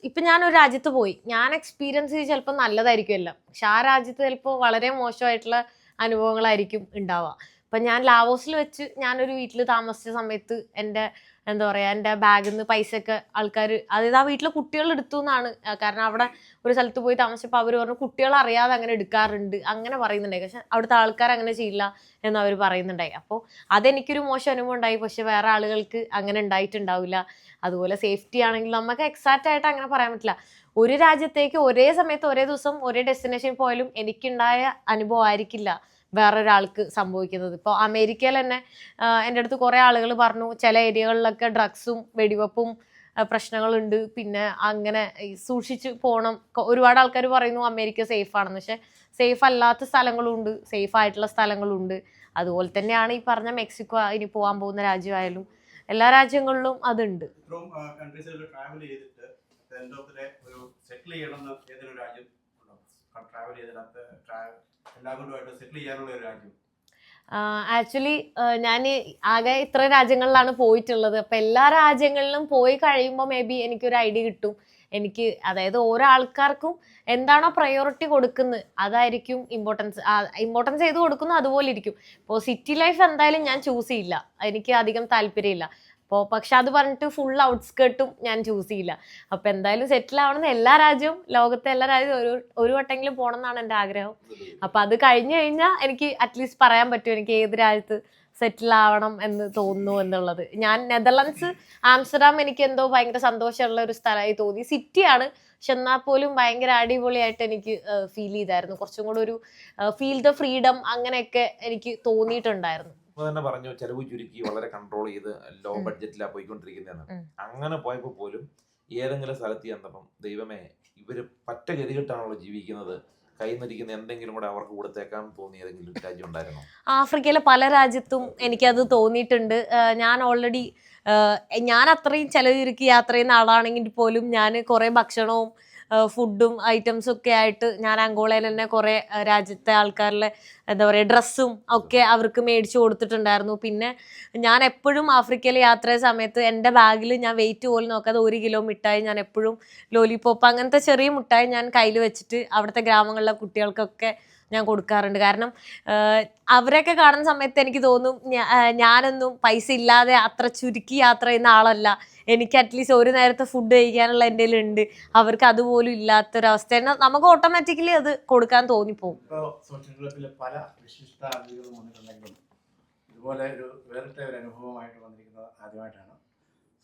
ഇപ്പം ഞാനൊരു രാജ്യത്ത് പോയി, ഞാൻ എക്സ്പീരിയൻസ് ചെയ്ത് ചിലപ്പോൾ നല്ലതായിരിക്കും എല്ലാം, പക്ഷെ ആ രാജ്യത്ത് ചിലപ്പോൾ വളരെ മോശമായിട്ടുള്ള അനുഭവങ്ങളായിരിക്കും ഉണ്ടാവുക. ഇപ്പം ഞാൻ ലാവോസിൽ വെച്ച് ഞാനൊരു വീട്ടിൽ താമസിച്ച സമയത്ത് എൻ്റെ എന്താ പറയുക എൻ്റെ ബാഗിൽ നിന്ന് പൈസയൊക്കെ ആൾക്കാർ, അതായത് ആ വീട്ടിലെ കുട്ടികൾ എടുത്തു എന്നാണ്. കാരണം അവിടെ ഒരു സ്ഥലത്ത് പോയി താമസിച്ചപ്പോൾ അവർ പറഞ്ഞു കുട്ടികൾ അറിയാതെ അങ്ങനെ എടുക്കാറുണ്ട് അങ്ങനെ പറയുന്നുണ്ടായി. പക്ഷെ അവിടുത്തെ ആൾക്കാർ അങ്ങനെ ചെയ്യില്ല എന്ന് അവർ പറയുന്നുണ്ടായി. അപ്പോൾ അതെനിക്കൊരു മോശം അനുഭവം ഉണ്ടായി. പക്ഷെ വേറെ ആളുകൾക്ക് അങ്ങനെ ഉണ്ടായിട്ടുണ്ടാവില്ല. അതുപോലെ സേഫ്റ്റി ആണെങ്കിൽ നമുക്ക് എക്സാക്റ്റ് ആയിട്ട് അങ്ങനെ പറയാൻ പറ്റില്ല. ഒരു രാജ്യത്തേക്ക് ഒരേ സമയത്ത് ഒരേ ദിവസം ഒരേ ഡെസ്റ്റിനേഷൻ പോയാലും എനിക്കുണ്ടായ അനുഭവം ആയിരിക്കില്ല വേറൊരാൾക്ക് സംഭവിക്കുന്നത്. ഇപ്പോൾ അമേരിക്കയിൽ തന്നെ എൻ്റെ അടുത്ത് കുറേ ആളുകൾ പറഞ്ഞു ചില ഏരിയകളിലൊക്കെ ഡ്രഗ്സും വെടിവെപ്പും പ്രശ്നങ്ങളുണ്ട്, പിന്നെ അങ്ങനെ സൂക്ഷിച്ച് പോകണം. ഒരുപാട് ആൾക്കാർ പറയുന്നു അമേരിക്ക സേഫ് ആണെന്ന്, പക്ഷെ സേഫ് അല്ലാത്ത സ്ഥലങ്ങളുണ്ട്, സേഫ് ആയിട്ടുള്ള സ്ഥലങ്ങളുണ്ട്. അതുപോലെ തന്നെയാണ് ഈ പറഞ്ഞ മെക്സിക്കോ ഇനി പോകാൻ പോകുന്ന രാജ്യമായാലും എല്ലാ രാജ്യങ്ങളിലും അതുണ്ട്. ട്രാവൽ ചെയ്തിട്ട് ഒരു സെറ്റിൽ ചെയ്യണമെന്ന് ഏതൊരു രാജ്യം ട്രാവൽ ചെയ്തിട്ട് എല്ലാവരുമായിട്ട് സെറ്റിൽ ചെയ്യാനുള്ള ഒരു രാജ്യം? ആക്ച്വലി ഞാൻ ആകെ ഇത്ര രാജ്യങ്ങളിലാണ് പോയിട്ടുള്ളത്. അപ്പം എല്ലാ രാജ്യങ്ങളിലും പോയി കഴിയുമ്പോൾ മേ ബി എനിക്കൊരു ഐഡിയ കിട്ടും എനിക്ക് അതായത് ഓരോ ആൾക്കാർക്കും എന്താണോ പ്രയോറിറ്റി കൊടുക്കുന്നത് അതായിരിക്കും ഇമ്പോർട്ടൻസ് ചെയ്ത് കൊടുക്കുന്നു, അതുപോലെ ഇരിക്കും. ഇപ്പോൾ സിറ്റി ലൈഫ് എന്തായാലും ഞാൻ ചൂസ് ചെയ്യില്ല, എനിക്ക് അധികം താല്പര്യമില്ല. അപ്പോൾ പക്ഷെ അത് പറഞ്ഞിട്ട് ഫുൾ ഔട്ട്സ്കേർട്ടും ഞാൻ ചൂസ് ചെയ്യില്ല. അപ്പം എന്തായാലും സെറ്റിൽ ആവണമെന്ന് എല്ലാ രാജ്യവും, ലോകത്തെ എല്ലാ രാജ്യവും ഒരു വട്ടെങ്കിലും പോകണം എന്നാണ് എൻ്റെ ആഗ്രഹം. അപ്പം അത് കഴിഞ്ഞു കഴിഞ്ഞാൽ എനിക്ക് അറ്റ്ലീസ്റ്റ് പറയാൻ പറ്റും എനിക്ക് ഏത് രാജ്യത്ത് സെറ്റിൽ ആവണം എന്ന് തോന്നുന്നു എന്നുള്ളത്. ഞാൻ നെതർലൻഡ്സ്, ആംസ്റ്റർഡാം എനിക്ക് എന്തോ ഭയങ്കര സന്തോഷമുള്ള ഒരു സ്ഥലമായി തോന്നി. സിറ്റിയാണ്, പക്ഷെ എന്നാൽ പോലും ഭയങ്കര അടിപൊളിയായിട്ട് എനിക്ക് ഫീൽ ചെയ്തായിരുന്നു. കുറച്ചും കൂടെ ഒരു ഫീൽ ദ ഫ്രീഡം അങ്ങനെയൊക്കെ എനിക്ക് തോന്നിയിട്ടുണ്ടായിരുന്നു. തന്നെ പറഞ്ഞു ചെലവ് ചുരുക്കി വളരെ കൺട്രോൾ ചെയ്ത് ലോ ബഡ്ജറ്റിലാണ് പോയിക്കൊണ്ടിരിക്കുന്നതെന്ന്. അങ്ങനെ പോയപ്പോൾ പോലും ഏതെങ്കിലും സ്ഥലത്ത് ചെന്നപ്പം ദൈവമേ ഇവര് പറ്റ ഗതികെട്ടാണല്ലോ ജീവിക്കുന്നത്, കൈന്നിരിക്കുന്ന എന്തെങ്കിലും കൂടെ അവർക്ക് കൊടുത്തേക്കാൻ തോന്നിയ ഏതെങ്കിലും രാജ്യം ഉണ്ടായിരുന്നോ? ആഫ്രിക്കയിലെ പല രാജ്യത്തും എനിക്കത് തോന്നിയിട്ടുണ്ട്. ഞാൻ ഓൾറെഡി ഞാൻ അത്രയും ചെലവ് ചുരുക്കി യാത്ര ചെയ്യുന്ന ആളാണെങ്കിൽ പോലും ഞാൻ കുറേ ഭക്ഷണവും ഫുഡും ഐറ്റംസും ഒക്കെ ആയിട്ട് ഞാൻ അങ്കോളയിൽ തന്നെ കുറേ രാജ്യത്തെ ആൾക്കാരുടെ എന്താ പറയുക ഡ്രസ്സും ഒക്കെ അവർക്ക് മേടിച്ചു കൊടുത്തിട്ടുണ്ടായിരുന്നു. പിന്നെ ഞാൻ എപ്പോഴും ആഫ്രിക്കയിൽ യാത്ര ചെയ്യുന്ന സമയത്ത് എൻ്റെ ബാഗിൽ ഞാൻ വെയിറ്റ് പോലും നോക്കാതെ 1 കിലോ മിഠായി ഞാൻ എപ്പോഴും ലോലിപോപ്പ് അങ്ങനത്തെ ചെറിയ മിഠായി ഞാൻ കയ്യിൽ വെച്ചിട്ട് അവിടുത്തെ ഗ്രാമങ്ങളിലെ കുട്ടികൾക്കൊക്കെ ഞാൻ കൊടുക്കാറുണ്ട്. കാരണം അവരൊക്കെ കാണുന്ന സമയത്ത് എനിക്ക് തോന്നും ഞാനൊന്നും പൈസ ഇല്ലാതെ അത്ര ചുരുക്കി യാത്ര ചെയ്യുന്ന ആളല്ല, എനിക്ക് അറ്റ്ലീസ്റ്റ് ഒരു നേരത്തെ ഫുഡ് കഴിക്കാനുള്ള എൻ്റെ ഉണ്ട്, അവർക്ക് അതുപോലും ഇല്ലാത്തൊരവസ്ഥ. നമുക്ക് ഓട്ടോമാറ്റിക്കലി അത് കൊടുക്കാൻ തോന്നിപ്പോകും. ഇപ്പോൾ സോഷ്യൽ ക്ലബിൽ പല വിശിഷ്ട അതിഥികളും വന്നിട്ടുണ്ടെങ്കിലും ഇതുപോലെ ഒരു വേറിട്ട ഒരു അനുഭവമായിട്ട് വന്നിരിക്കുന്നത് ആദ്യമായിട്ടാണ്.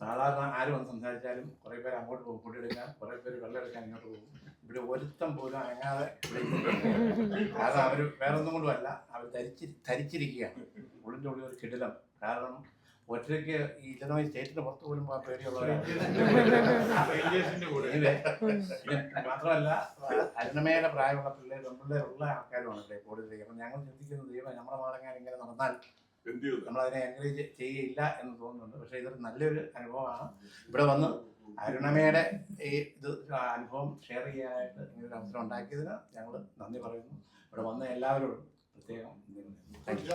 സാധാരണ ആര് വന്ന് സംസാരിച്ചാലും കുറേ പേര് അങ്ങോട്ട് പോകും ഫുഡ് എടുക്കാൻ, കുറേ പേര് വെള്ളം എടുക്കാൻ ഇങ്ങോട്ട് പോകും. ഇവിടെ ഒരുത്തം പോലും അനങ്ങാതെ കാരണം അവർ വേറൊന്നും കൊണ്ടുമല്ല, അവർ ധരിച്ചിരിക്കുകയാണ് ഉള്ളിൻ്റെ ഉള്ളിൽ ഒരു കിടിലം. കാരണം ഒറ്റയ്ക്ക് ഈ ഇല്ലനോയി സ്റ്റേറ്റിന് പുറത്ത് പോലും പോകാൻ പേടിയുള്ളവരാണ്. മാത്രമല്ല അരുണമയുടെ പ്രായമുള്ള പിള്ളേരുള്ള ആൾക്കാരുമാണ് കൂടുതൽ. അപ്പം ഞങ്ങൾ ചിന്തിക്കുന്നത് ദൈവം നമ്മുടെ മകളെങ്ങനെ ഇങ്ങനെ നടന്നാൽ നമ്മളതിനെ എൻകറേജ് ചെയ്യില്ല എന്ന് തോന്നുന്നുണ്ട്. പക്ഷേ ഇതൊരു നല്ലൊരു അനുഭവമാണ്. ഇവിടെ വന്ന് അരുണമയുടെ ഈ ഇത് അനുഭവം ഷെയർ ചെയ്യാനായിട്ട് ഇങ്ങനൊരു അവസരം ഉണ്ടാക്കിയതിന് ഞങ്ങൾ നന്ദി പറയുന്നു. ഇവിടെ വന്ന എല്ലാവരോടും പ്രത്യേകം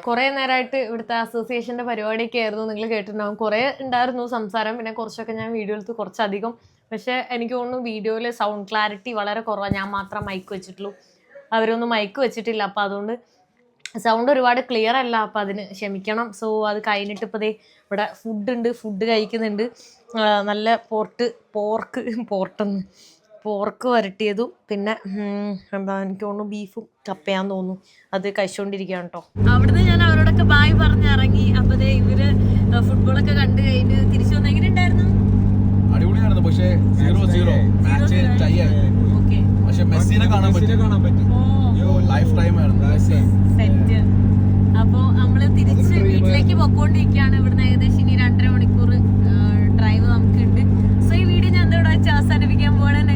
കുറേ നേരമായിട്ട് ഇവിടുത്തെ അസോസിയേഷൻ്റെ പരിപാടിയൊക്കെ ആയിരുന്നു, നിങ്ങൾ കേട്ടിട്ടുണ്ടാവും. കുറേ ഉണ്ടായിരുന്നു സംസാരം, പിന്നെ കുറച്ചൊക്കെ ഞാൻ വീഡിയോ എടുത്ത് കുറച്ചധികം. പക്ഷേ എനിക്ക് തോന്നുന്നു വീഡിയോയിൽ സൗണ്ട് ക്ലാരിറ്റി വളരെ കുറവാണ്. ഞാൻ മാത്രം മൈക്ക് വെച്ചിട്ടുള്ളൂ, അവരൊന്നും മൈക്ക് വെച്ചിട്ടില്ല. അപ്പോൾ അതുകൊണ്ട് സൗണ്ട് ഒരുപാട് ക്ലിയർ അല്ല, അപ്പം അതിന് ക്ഷമിക്കണം. സോ അത് കഴിഞ്ഞിട്ട് ഇപ്പോൾ ഇവിടെ ഫുഡ് കഴിക്കുന്നുണ്ട്. നല്ല പോർക്ക് വരട്ടിയതും പിന്നെ എന്താ എനിക്ക് തോന്നുന്നു ബീഫും കപ്പയാന്ന് തോന്നുന്നു, അത് കഴിച്ചുകൊണ്ടിരിക്കുകയാണ് കേട്ടോ. അവിടുന്ന് ഞാൻ അവരോടൊക്കെ ബായ് പറഞ്ഞിറങ്ങി. അപ്പോൾ ഇവര് ഫുട്ബോളൊക്കെ കണ്ടു കഴിഞ്ഞ് തിരിച്ചു വന്ന് എങ്ങനെ ഉണ്ടായിരുന്നു? അടിപൊളിയായിരുന്നു. പക്ഷേ 0-0 മാച്ച് ടൈ ആയിരുന്നു. ഓക്കെ, പക്ഷെ മെസ്സിനെ കാണാൻ പറ്റി. ലൈഫ് ടൈം ആയിരുന്നു സെറ്റ്. അപ്പോൾ നമ്മള് തിരിച്ച് വീട്ടിലേക്ക് പൊക്കോണ്ടിരിക്കുകയാണ്. ഇവിടുന്ന് ഏകദേശം ഇനി 2.5 മണിക്കൂർ ഡ്രൈവ് നമുക്കുണ്ട്. സോ ഈ വീഡിയോ ഞാൻ എന്താ അവസാനിപ്പിക്കാൻ പോവാണ്.